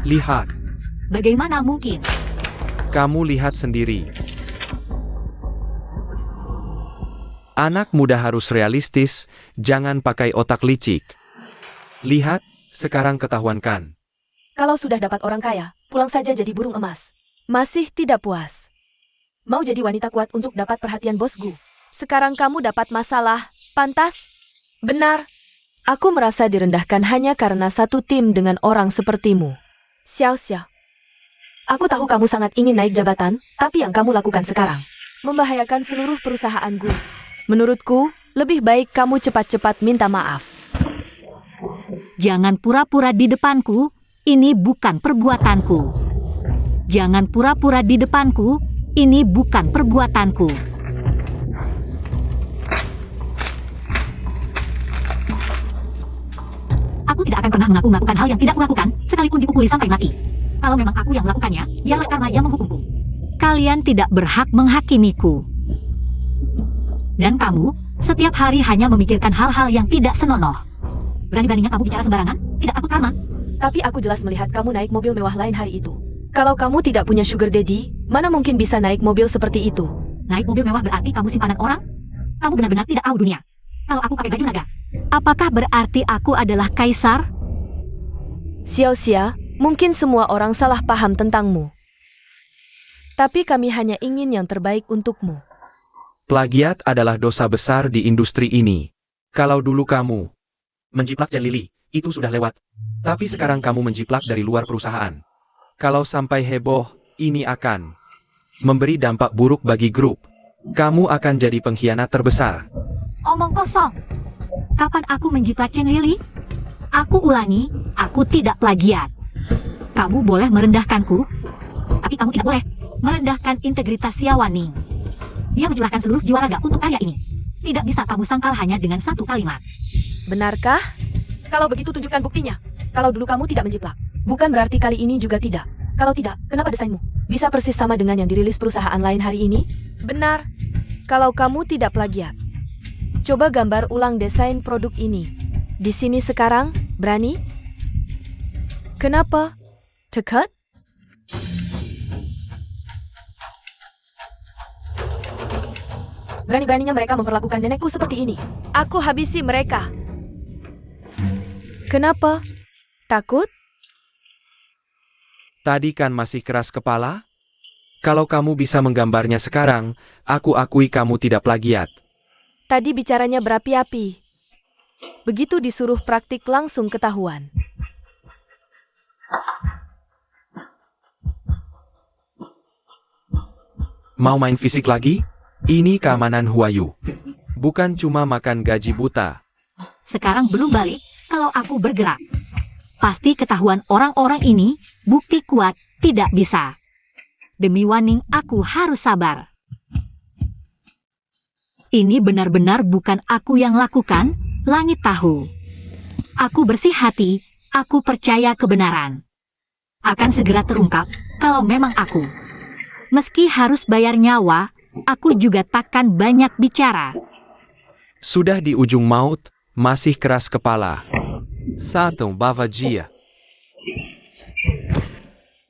Lihat. Bagaimana mungkin? Kamu lihat sendiri. Anak muda harus realistis, jangan pakai otak licik. Lihat, sekarang ketahuan kan. Kalau sudah dapat orang kaya, pulang saja jadi burung emas. Masih tidak puas. Mau jadi wanita kuat untuk dapat perhatian bosku. Sekarang kamu dapat masalah, pantas? Benar. Aku merasa direndahkan hanya karena satu tim dengan orang sepertimu. Xiao. Aku tahu kamu sangat ingin naik jabatan, tapi yang kamu lakukan sekarang membahayakan seluruh perusahaanku. Menurutku, lebih baik kamu cepat-cepat minta maaf. Jangan pura-pura di depanku, ini bukan perbuatanku. Jangan pura-pura di depanku, ini bukan perbuatanku. Aku tidak akan pernah mengaku melakukan hal yang tidak kulakukan, sekalipun dipukuli sampai mati. Kalau memang aku yang melakukannya, biarlah karma yang menghukumku. Kalian tidak berhak menghakimiku. Dan kamu, setiap hari hanya memikirkan hal-hal yang tidak senonoh. Berani-beraninya kamu bicara sembarangan, tidak takut karma. Tapi aku jelas melihat kamu naik mobil mewah lain hari itu. Kalau kamu tidak punya sugar daddy, mana mungkin bisa naik mobil seperti itu? Naik mobil mewah berarti kamu simpanan orang? Kamu benar-benar tidak tahu dunia. Kalau aku pakai baju naga, apakah berarti aku adalah kaisar? Xiao-Xia, mungkin semua orang salah paham tentangmu. Tapi kami hanya ingin yang terbaik untukmu. Plagiat adalah dosa besar di industri ini. Kalau dulu kamu menjiplak Chen Lili, itu sudah lewat. Tapi sekarang kamu menjiplak dari luar perusahaan. Kalau sampai heboh, ini akan memberi dampak buruk bagi grup. Kamu akan jadi pengkhianat terbesar. Omong kosong. Kapan aku menjiplak Chen Lili? Aku ulangi, aku tidak plagiat. Kamu boleh merendahkanku, tapi kamu tidak boleh merendahkan integritas Xiaowaning. Dia mencurahkan seluruh jiwa raga untuk karya ini. Tidak bisa kamu sangkal hanya dengan satu kalimat. Benarkah? Kalau begitu tunjukkan buktinya. Kalau dulu kamu tidak menjiplak, bukan berarti kali ini juga tidak. Kalau tidak, kenapa desainmu bisa persis sama dengan yang dirilis perusahaan lain hari ini? Benar. Kalau kamu tidak plagiat, coba gambar ulang desain produk ini. Di sini sekarang, berani? Kenapa? Dekat? Berani-beraninya mereka memperlakukan nenekku seperti ini. Aku habisi mereka. Kenapa? Takut? Tadi kan masih keras kepala? Kalau kamu bisa menggambarnya sekarang, aku akui kamu tidak plagiat. Tadi bicaranya berapi-api. Begitu disuruh praktik langsung ketahuan. Mau main fisik lagi? Ini keamanan Huayu. Bukan cuma makan gaji buta. Sekarang belum balik, kalau aku bergerak. Pasti ketahuan orang-orang ini, bukti kuat, tidak bisa. Demi Waning, aku harus sabar. Ini benar-benar bukan aku yang lakukan, langit tahu. Aku bersih hati, aku percaya kebenaran. Akan segera terungkap, kalau memang aku. Meski harus bayar nyawa, aku juga takkan banyak bicara. Sudah di ujung maut, masih keras kepala. Satu Bavagia.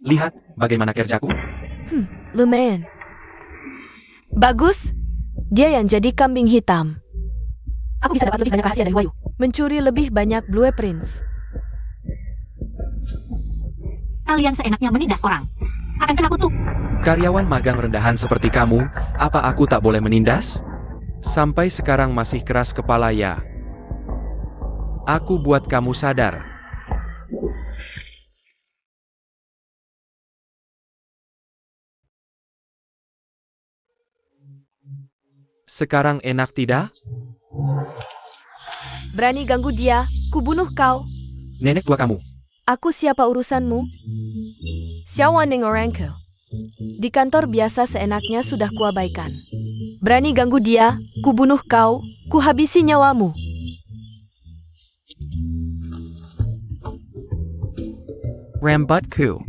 Lihat bagaimana kerjaku. Lumayan. Bagus. Dia yang jadi kambing hitam. Aku bisa dapat lebih banyak rahasia dari Wayu. Mencuri lebih banyak blueprints. Kalian seenaknya menindas orang. Akan kena kutuk. Karyawan magang rendahan seperti kamu, apa aku tak boleh menindas? Sampai sekarang masih keras kepala ya. Aku buat kamu sadar. Sekarang enak tidak? Berani ganggu dia, kubunuh kau. Nenek tua kamu. Aku siapa urusanmu? Xiaowaning orangku. Di kantor biasa seenaknya sudah kuabaikan. Berani ganggu dia, kubunuh kau, kuhabisi nyawamu. Rambatku.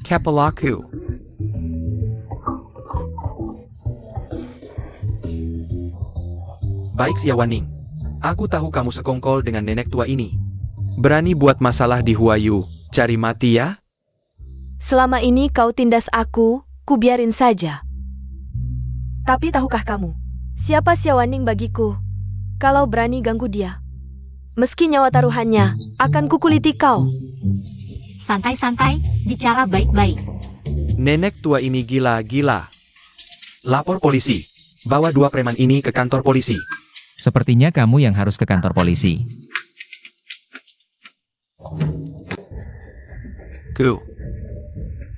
Kepalaku. Baik Xiaowaning. Aku tahu kamu sekongkol dengan nenek tua ini. Berani buat masalah di Huayu, cari mati ya? Selama ini kau tindas aku, kubiarin saja. Tapi tahukah kamu, siapa Xiaowaning bagiku? Kalau berani ganggu dia, meski nyawa taruhannya, akan kukuliti kau. Santai-santai, bicara baik-baik. Nenek tua ini gila-gila. Lapor polisi. Bawa dua preman ini ke kantor polisi. Sepertinya kamu yang harus ke kantor polisi. Ku.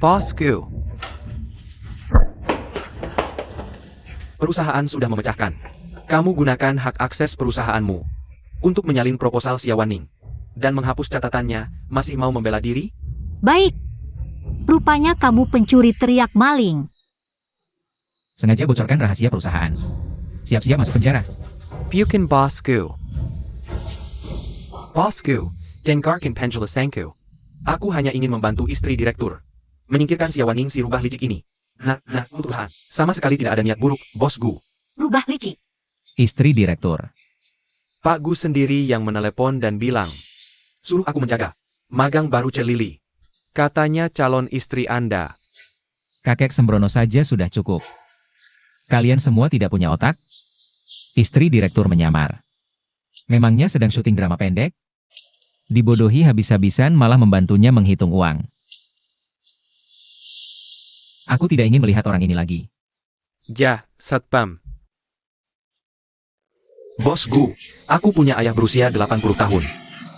Bosku. Perusahaan sudah memecahkan. Kamu gunakan hak akses perusahaanmu untuk menyalin proposal Xiaowaning dan menghapus catatannya. Masih mau membela diri? Baik. Rupanya kamu pencuri teriak maling. Sengaja bocorkan rahasia perusahaan. Siap-siap masuk penjara. Bukan bosku. Bosku, Dengarkan penjelasanku. Aku hanya ingin membantu istri direktur menyingkirkan Xiaowaning si rubah licik ini. Untuk perusahaan. Sama sekali tidak ada niat buruk, Bos Gu. Rubah licik. Istri direktur. Pak Gu sendiri yang menelepon dan bilang, Suruh aku menjaga. Magang baru Celili. Katanya calon istri Anda. Kakek sembrono saja sudah cukup. Kalian semua tidak punya otak? Istri direktur menyamar. Memangnya sedang syuting drama pendek? Dibodohi habis-habisan malah membantunya menghitung uang. Aku tidak ingin melihat orang ini lagi. Ya, Satpam. Bos Gu, aku punya ayah berusia 80 tahun.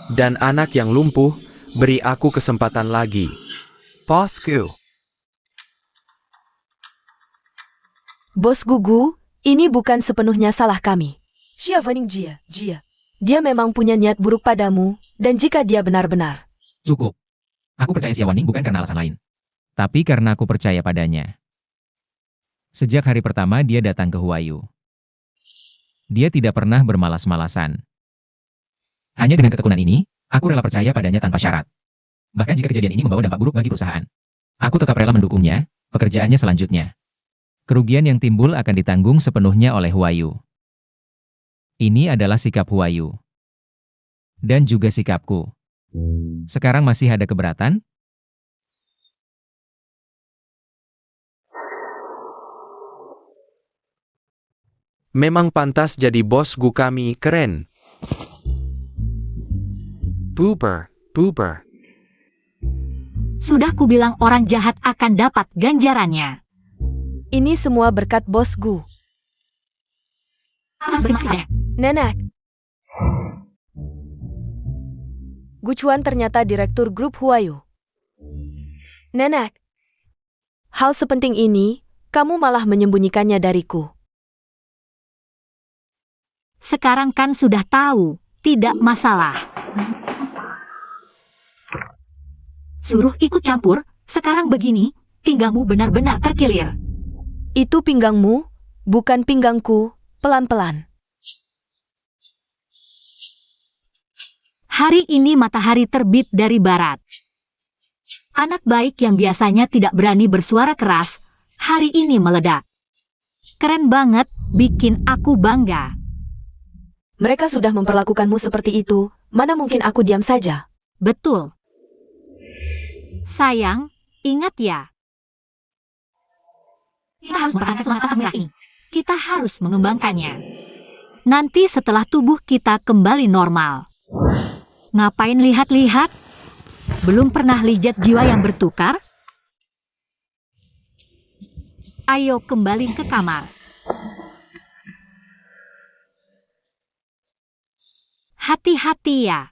Dan anak yang lumpuh, beri aku kesempatan lagi. Bosku. Bos Gugu, ini bukan sepenuhnya salah kami. Dia memang punya niat buruk padamu, dan jika dia benar-benar. Cukup. Aku percaya Xiaowaning bukan karena alasan lain. Tapi karena aku percaya padanya. Sejak hari pertama dia datang ke Huayu. Dia tidak pernah bermalas-malasan. Hanya dengan ketekunan ini, aku rela percaya padanya tanpa syarat. Bahkan jika kejadian ini membawa dampak buruk bagi perusahaan. Aku tetap rela mendukungnya, pekerjaannya selanjutnya. Kerugian yang timbul akan ditanggung sepenuhnya oleh Huayu. Ini adalah sikap Huayu. Dan juga sikapku. Sekarang masih ada keberatan? Memang pantas jadi bos Gu kami, keren. Buber. Sudah kubilang orang jahat akan dapat ganjarannya. Ini semua berkat Bos Gu. Terima kasih. Nenek. Gu Chuan ternyata direktur grup Huayu. Nenek. Hal sepenting ini, kamu malah menyembunyikannya dariku. Sekarang kan sudah tahu, tidak masalah. Suruh ikut campur, sekarang begini, pinggangmu benar-benar terkilir. Itu pinggangmu, bukan pinggangku, pelan-pelan. Hari ini matahari terbit dari barat. Anak baik yang biasanya tidak berani bersuara keras, hari ini meledak. Keren banget, bikin aku bangga. Mereka sudah memperlakukanmu seperti itu, mana mungkin aku diam saja? Betul. Sayang, ingat ya. Kita harus mempertahankan semangat merah ini. Kita harus mengembangkannya. Nanti setelah tubuh kita kembali normal. Ngapain lihat-lihat? Belum pernah lihat jiwa yang bertukar? Ayo kembali ke kamar. Hati-hati ya.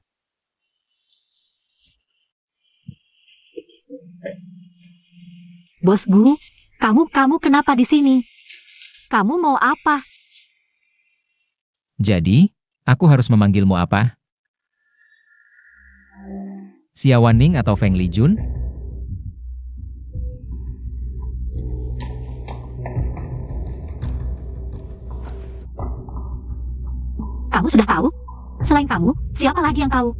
Bos Gu, kamu kenapa di sini? Kamu mau apa? Jadi, aku harus memanggilmu apa? Xiaowaning atau Feng Lijun? Kamu sudah tahu? Selain kamu, siapa lagi yang tahu?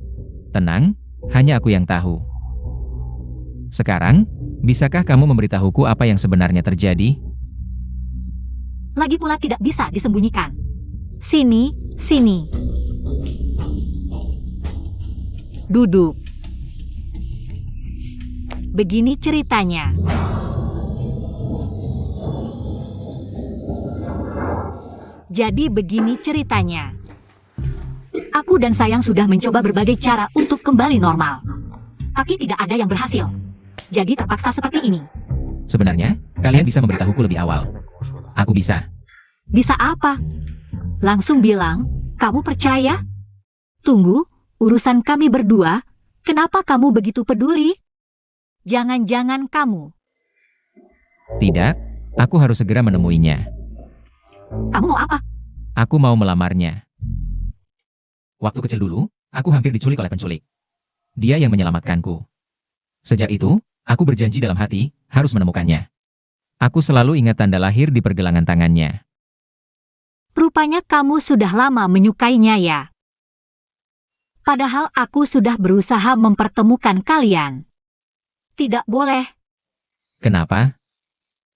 Tenang, hanya aku yang tahu. Sekarang, bisakah kamu memberitahuku apa yang sebenarnya terjadi? Lagi pula tidak bisa disembunyikan. Sini. Duduk. Begini ceritanya. Jadi begini ceritanya. Aku dan Sayang sudah mencoba berbagai cara untuk kembali normal. Tapi tidak ada yang berhasil. Jadi terpaksa seperti ini. Sebenarnya, kalian bisa memberitahuku lebih awal. Aku bisa. Bisa apa? Langsung bilang, kamu percaya? Tunggu, urusan kami berdua, kenapa kamu begitu peduli? Jangan-jangan kamu. Tidak, aku harus segera menemuinya. Kamu mau apa? Aku mau melamarnya. Waktu kecil dulu, aku hampir diculik oleh penculik. Dia yang menyelamatkanku. Sejak itu, aku berjanji dalam hati, harus menemukannya. Aku selalu ingat tanda lahir di pergelangan tangannya. Rupanya kamu sudah lama menyukainya ya. Padahal aku sudah berusaha mempertemukan kalian. Tidak boleh. Kenapa?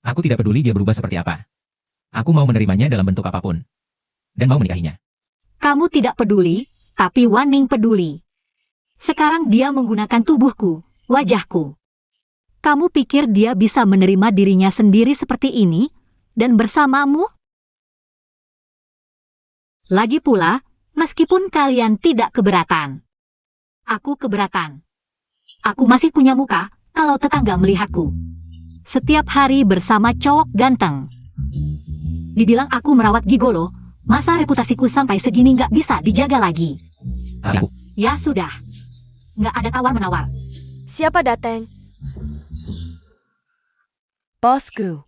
Aku tidak peduli dia berubah seperti apa. Aku mau menerimanya dalam bentuk apapun. Dan mau menikahinya. Kamu tidak peduli, tapi Waning peduli. Sekarang dia menggunakan tubuhku, wajahku. Kamu pikir dia bisa menerima dirinya sendiri seperti ini, dan bersamamu? Lagi pula, meskipun kalian tidak keberatan, aku keberatan. Aku masih punya muka, kalau tetangga melihatku. Setiap hari bersama cowok ganteng. Dibilang aku merawat gigolo, masa reputasiku sampai segini nggak bisa dijaga lagi? Aku. Ya sudah. Nggak ada tawar-menawar. Siapa datang? Bosku,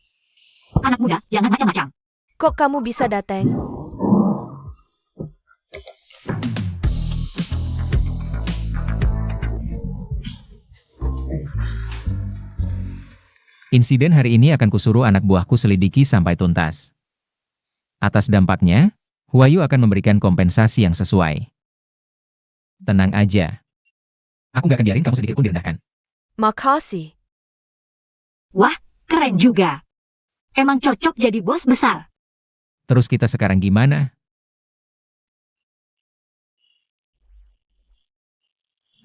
Anak muda, jangan macam-macam. kok kamu bisa datang? Insiden hari ini akan kusuruh anak buahku selidiki sampai tuntas. Atas dampaknya, Huayu akan memberikan kompensasi yang sesuai. Tenang aja. Aku gak akan biarin kamu sedikit pun direndahkan. Makasih. Wah, keren juga. Emang cocok jadi bos besar. Terus kita sekarang gimana?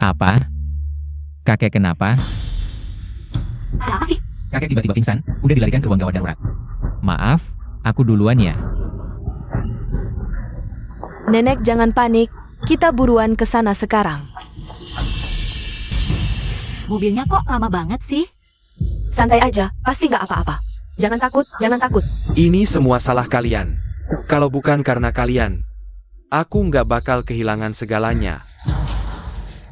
Apa? Kakek kenapa? Ada apa sih? Kakek tiba-tiba pingsan, udah dilarikan ke ruang gawat darurat. Maaf, aku duluan ya. Nenek jangan panik, kita buruan ke sana sekarang. Mobilnya kok lama banget sih? Santai aja, pasti nggak apa-apa. Jangan takut, jangan takut. Ini semua salah kalian. Kalau bukan karena kalian, aku nggak bakal kehilangan segalanya.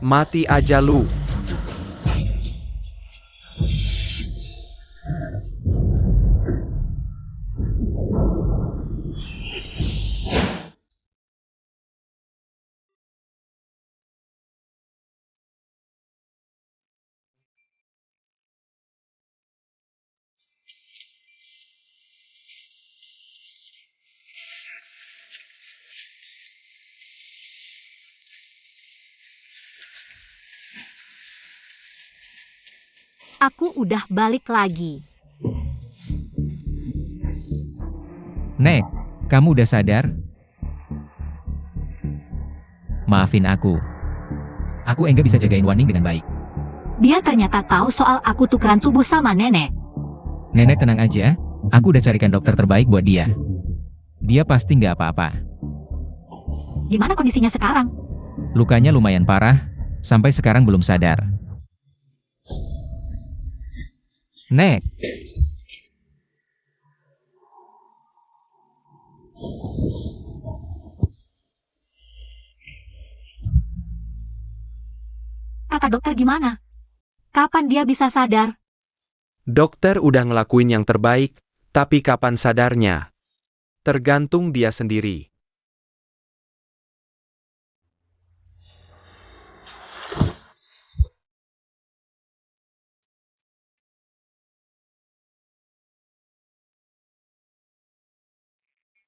Mati aja lu. Aku udah balik lagi. Nek, kamu udah sadar? Maafin aku. Aku enggak bisa jagain Waning dengan baik. Dia ternyata tahu soal aku tukeran tubuh sama nenek. Nenek tenang aja, aku udah carikan dokter terbaik buat dia. Dia pasti nggak apa-apa. Gimana kondisinya sekarang? Lukanya lumayan parah, sampai sekarang belum sadar. Nek, Kata dokter gimana? Kapan dia bisa sadar? Dokter udah ngelakuin yang terbaik, tapi kapan sadarnya? Tergantung dia sendiri.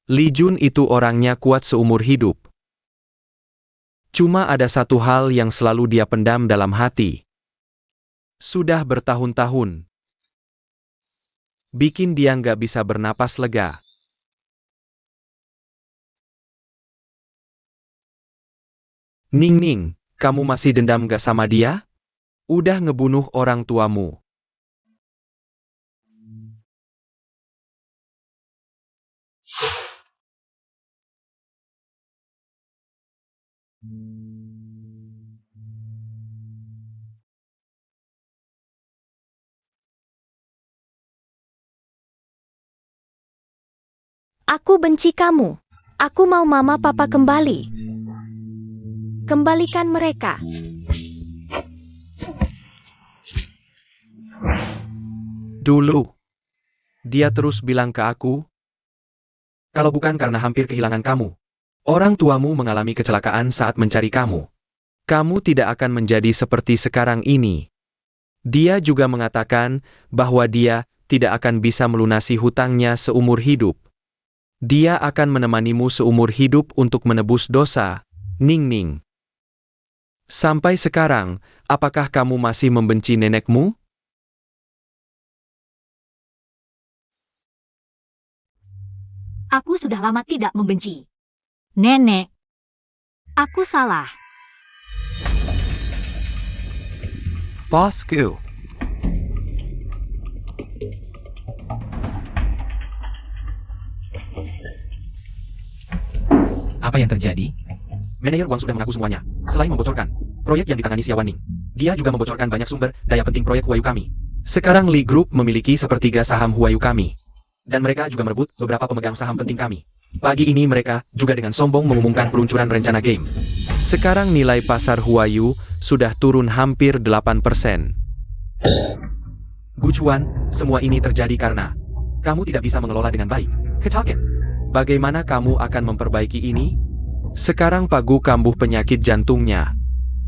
Li Jun itu orangnya kuat seumur hidup. Cuma ada satu hal yang selalu dia pendam dalam hati. Sudah bertahun-tahun. Bikin dia nggak bisa bernapas lega. Ning Ning, kamu masih dendam gak sama dia? Udah ngebunuh orang tuamu. Aku benci kamu. Aku mau mama papa kembali. Kembalikan mereka. Dulu, dia terus bilang ke aku, kalau bukan karena hampir kehilangan kamu, orang tuamu mengalami kecelakaan saat mencari kamu. Kamu tidak akan menjadi seperti sekarang ini. Dia juga mengatakan bahwa dia tidak akan bisa melunasi hutangnya seumur hidup. Dia akan menemanimu seumur hidup untuk menebus dosa, Ning Ning. Sampai sekarang, apakah kamu masih membenci nenekmu? Aku sudah lama tidak membenci. Nenek. Aku salah. Bosku. Apa yang terjadi? Manajer Wang sudah mengaku semuanya. Selain membocorkan proyek yang ditangani Xiaowaning, dia juga membocorkan banyak sumber daya penting proyek Huayu kami. Sekarang Li Group memiliki sepertiga saham Huayu kami. Dan mereka juga merebut beberapa pemegang saham penting kami. Pagi ini mereka juga dengan sombong mengumumkan peluncuran rencana game. Sekarang nilai pasar Huayu sudah turun hampir 8%. Guchuan, semua ini terjadi karena kamu tidak bisa mengelola dengan baik. Ketaken. Bagaimana kamu akan memperbaiki ini? Sekarang Pak Gu kambuh penyakit jantungnya.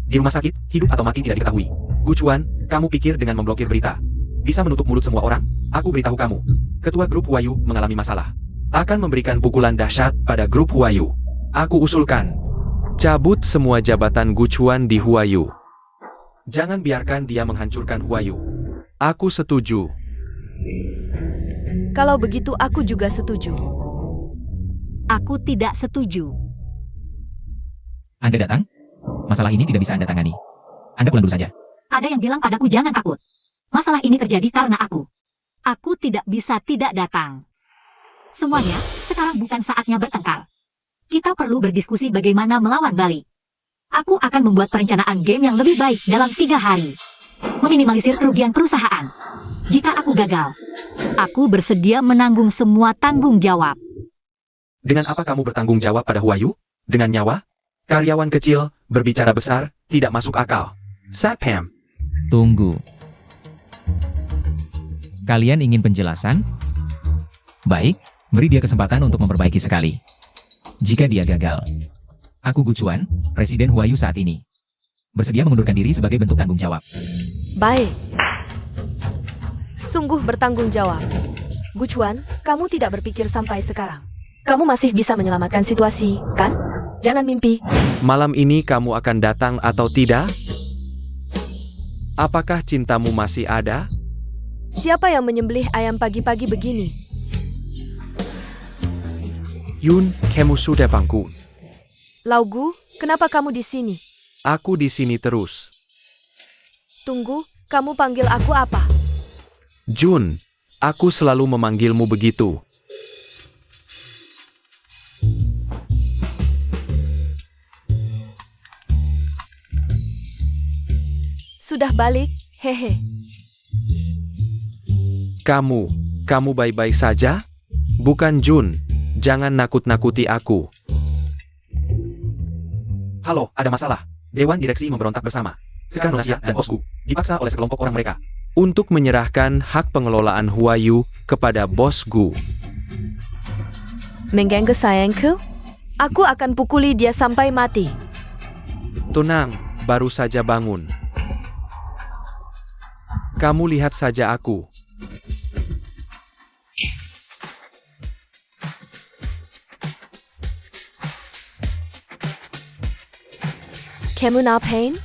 Di rumah sakit, hidup atau mati tidak diketahui. Guchuan, kamu pikir dengan memblokir berita bisa menutup mulut semua orang? Aku beritahu kamu. Ketua grup Huayu mengalami masalah. Akan memberikan pukulan dahsyat pada grup Huayu. Aku usulkan. Cabut semua jabatan Guchuan di Huayu. Jangan biarkan dia menghancurkan Huayu. Aku setuju. Kalau begitu aku juga setuju. Aku tidak setuju. Anda datang? Masalah ini tidak bisa Anda tangani. Anda pulang dulu saja. Ada yang bilang padaku jangan takut. Masalah ini terjadi karena aku. Aku tidak bisa tidak datang. Semuanya, sekarang bukan saatnya bertengkar. Kita perlu berdiskusi bagaimana melawan balik. Aku akan membuat perencanaan game yang lebih baik dalam 3 hari. Meminimalisir kerugian perusahaan. Jika aku gagal, aku bersedia menanggung semua tanggung jawab. Dengan apa kamu bertanggung jawab pada Huayu? Dengan nyawa? Karyawan kecil, berbicara besar, tidak masuk akal. Satpam. Tunggu. Kalian ingin penjelasan? Baik, beri dia kesempatan untuk memperbaiki sekali. Jika dia gagal, aku Guchuan, Presiden Huayu saat ini, bersedia mengundurkan diri sebagai bentuk tanggung jawab. Baik. Sungguh bertanggung jawab. Guchuan, kamu tidak berpikir sampai sekarang. Kamu masih bisa menyelamatkan situasi, kan? Jangan mimpi. Malam ini kamu akan datang atau tidak? Apakah cintamu masih ada? Siapa yang menyembelih ayam pagi-pagi begini? Yun, kamu sudah bangku. Laugu, kenapa kamu di sini? Aku di sini terus. Tunggu, kamu panggil aku apa? Jun, aku selalu memanggilmu begitu. Sudah balik, hehe. Kamu baik-baik saja? Bukan Jun, jangan nakut-nakuti aku. Halo, ada masalah. Dewan direksi memberontak bersama. Sekarang Malaysia dan bosku dipaksa oleh sekelompok orang mereka untuk menyerahkan hak pengelolaan Huayu kepada bos Gu. Mengganggu sayangku? Aku akan pukuli dia sampai mati. Tenang, baru saja bangun. Kamu lihat saja aku. Kamu ngapain?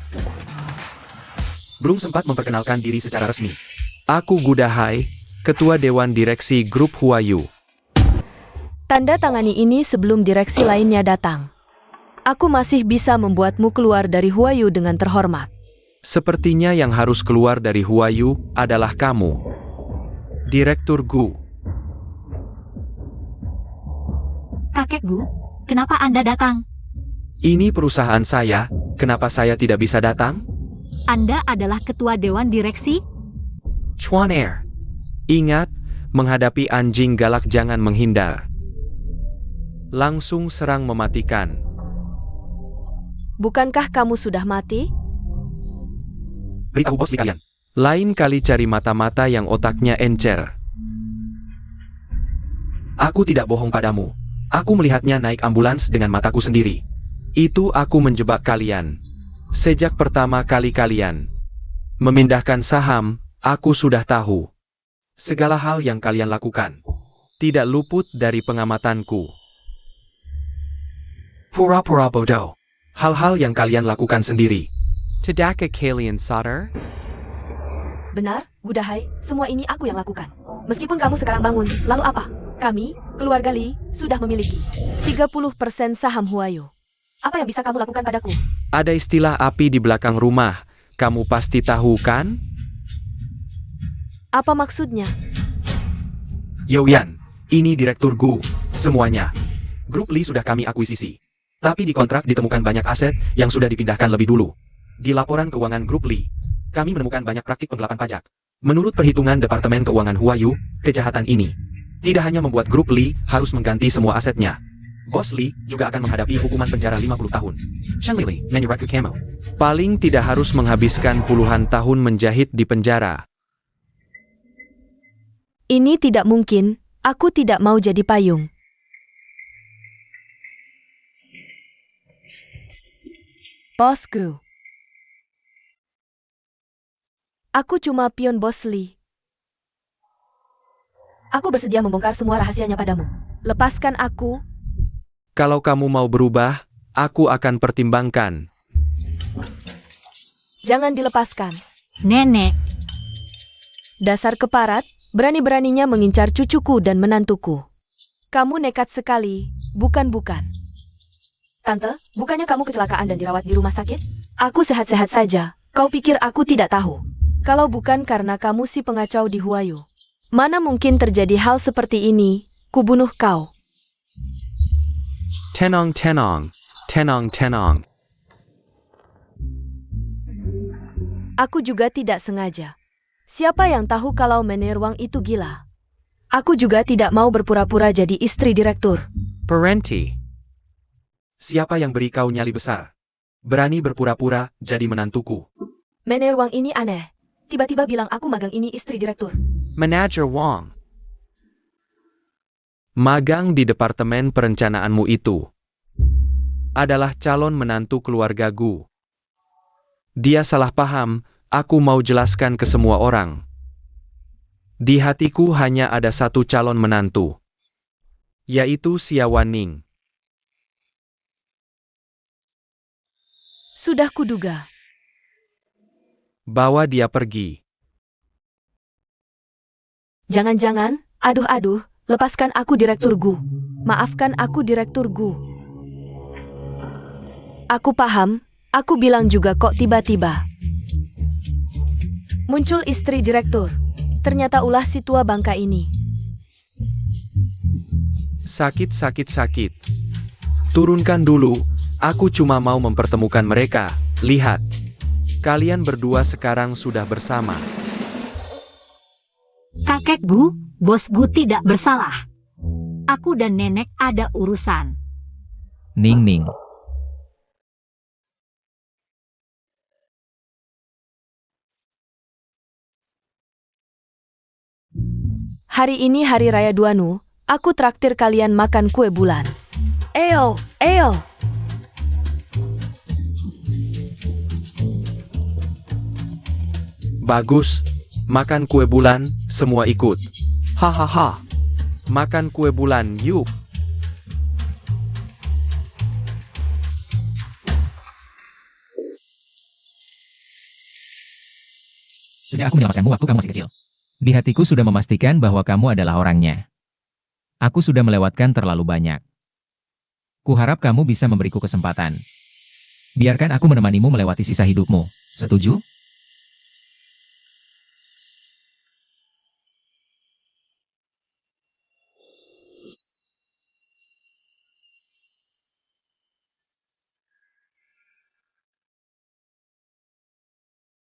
Belum sempat memperkenalkan diri secara resmi. Aku Gudahai, Ketua Dewan Direksi Grup Huayu. Tanda tangani ini sebelum direksi lainnya datang. Aku masih bisa membuatmu keluar dari Huayu dengan terhormat. Sepertinya yang harus keluar dari Huayu adalah kamu, Direktur Gu. Kakek Gu, kenapa Anda datang? Ini perusahaan saya, kenapa saya tidak bisa datang? Anda adalah ketua dewan direksi? Chuan Air. Ingat, menghadapi anjing galak jangan menghindar. Langsung serang mematikan. Bukankah kamu sudah mati? Beritahu bos Li kalian. Lain kali cari mata-mata yang otaknya encer. Aku tidak bohong padamu. Aku melihatnya naik ambulans dengan mataku sendiri. Itu aku menjebak kalian. Sejak pertama kali kalian memindahkan saham, aku sudah tahu. Segala hal yang kalian lakukan tidak luput dari pengamatanku. Pura-pura bodoh. Hal-hal yang kalian lakukan sendiri. Tidak kalian sadar? Benar, Gudahai, semua ini aku yang lakukan. Meskipun kamu sekarang bangun, lalu apa? Kami, keluarga Li, sudah memiliki 30% saham Huayu. Apa yang bisa kamu lakukan padaku? Ada istilah api di belakang rumah. Kamu pasti tahu kan? Apa maksudnya? Yoyan, ini Direktur Gu, semuanya. Grup Lee sudah kami akuisisi. Tapi di kontrak ditemukan banyak aset yang sudah dipindahkan lebih dulu. Di laporan keuangan Grup Lee, kami menemukan banyak praktik penggelapan pajak. Menurut perhitungan Departemen Keuangan Huayu, kejahatan ini tidak hanya membuat Grup Lee harus mengganti semua asetnya. Bos Lee juga akan menghadapi hukuman penjara 50 tahun. Shang Li, Manuraku Camo. Paling tidak harus menghabiskan puluhan tahun menjahit di penjara. Ini tidak mungkin, aku tidak mau jadi payung. Bosku. Aku cuma pion Bos Lee. Aku bersedia membongkar semua rahasianya padamu. Lepaskan aku. Kalau kamu mau berubah, aku akan pertimbangkan. Jangan dilepaskan. Nenek, Dasar keparat, berani-beraninya mengincar cucuku dan menantuku. Kamu nekat sekali, bukan-bukan. Tante, bukannya kamu kecelakaan dan dirawat di rumah sakit? Aku sehat-sehat saja. Kau pikir aku tidak tahu? Kalau bukan karena kamu si pengacau di Huayu. Mana mungkin terjadi hal seperti ini, kubunuh kau. Tenang, tenang. Tenang, tenang. Aku juga tidak sengaja. Siapa yang tahu kalau Menerwang itu gila? Aku juga tidak mau berpura-pura jadi istri direktur. Parenti. Siapa yang beri kau nyali besar? Berani berpura-pura jadi menantuku. Menerwang ini aneh. Tiba-tiba bilang aku magang ini istri direktur. Manager Wang. Magang di Departemen Perencanaanmu itu adalah calon menantu keluarga Gu. Dia salah paham, aku mau jelaskan ke semua orang. Di hatiku hanya ada satu calon menantu, yaitu Xia Wanning. Sudah kuduga. Bawa dia pergi. Jangan-jangan, aduh, lepaskan aku Direktur Gu. Maafkan aku Direktur Gu. Aku paham, aku bilang juga kok tiba-tiba. Muncul istri direktur. Ternyata ulah si tua bangka ini. Sakit. Turunkan dulu, aku cuma mau mempertemukan mereka. Lihat, kalian berdua sekarang sudah bersama. kakek Gu, Bos Gu tidak bersalah. Aku dan nenek ada urusan. Ning. Hari ini hari raya Duanu, aku traktir kalian makan kue bulan. Eyo. Bagus, makan kue bulan, semua ikut. Hahaha. Makan kue bulan, yuk. Sejak aku menyelamatkanmu waktu kamu masih kecil. Di hatiku sudah memastikan bahwa kamu adalah orangnya. Aku sudah melewatkan terlalu banyak. Kuharap kamu bisa memberiku kesempatan. Biarkan aku menemanimu melewati sisa hidupmu. Setuju?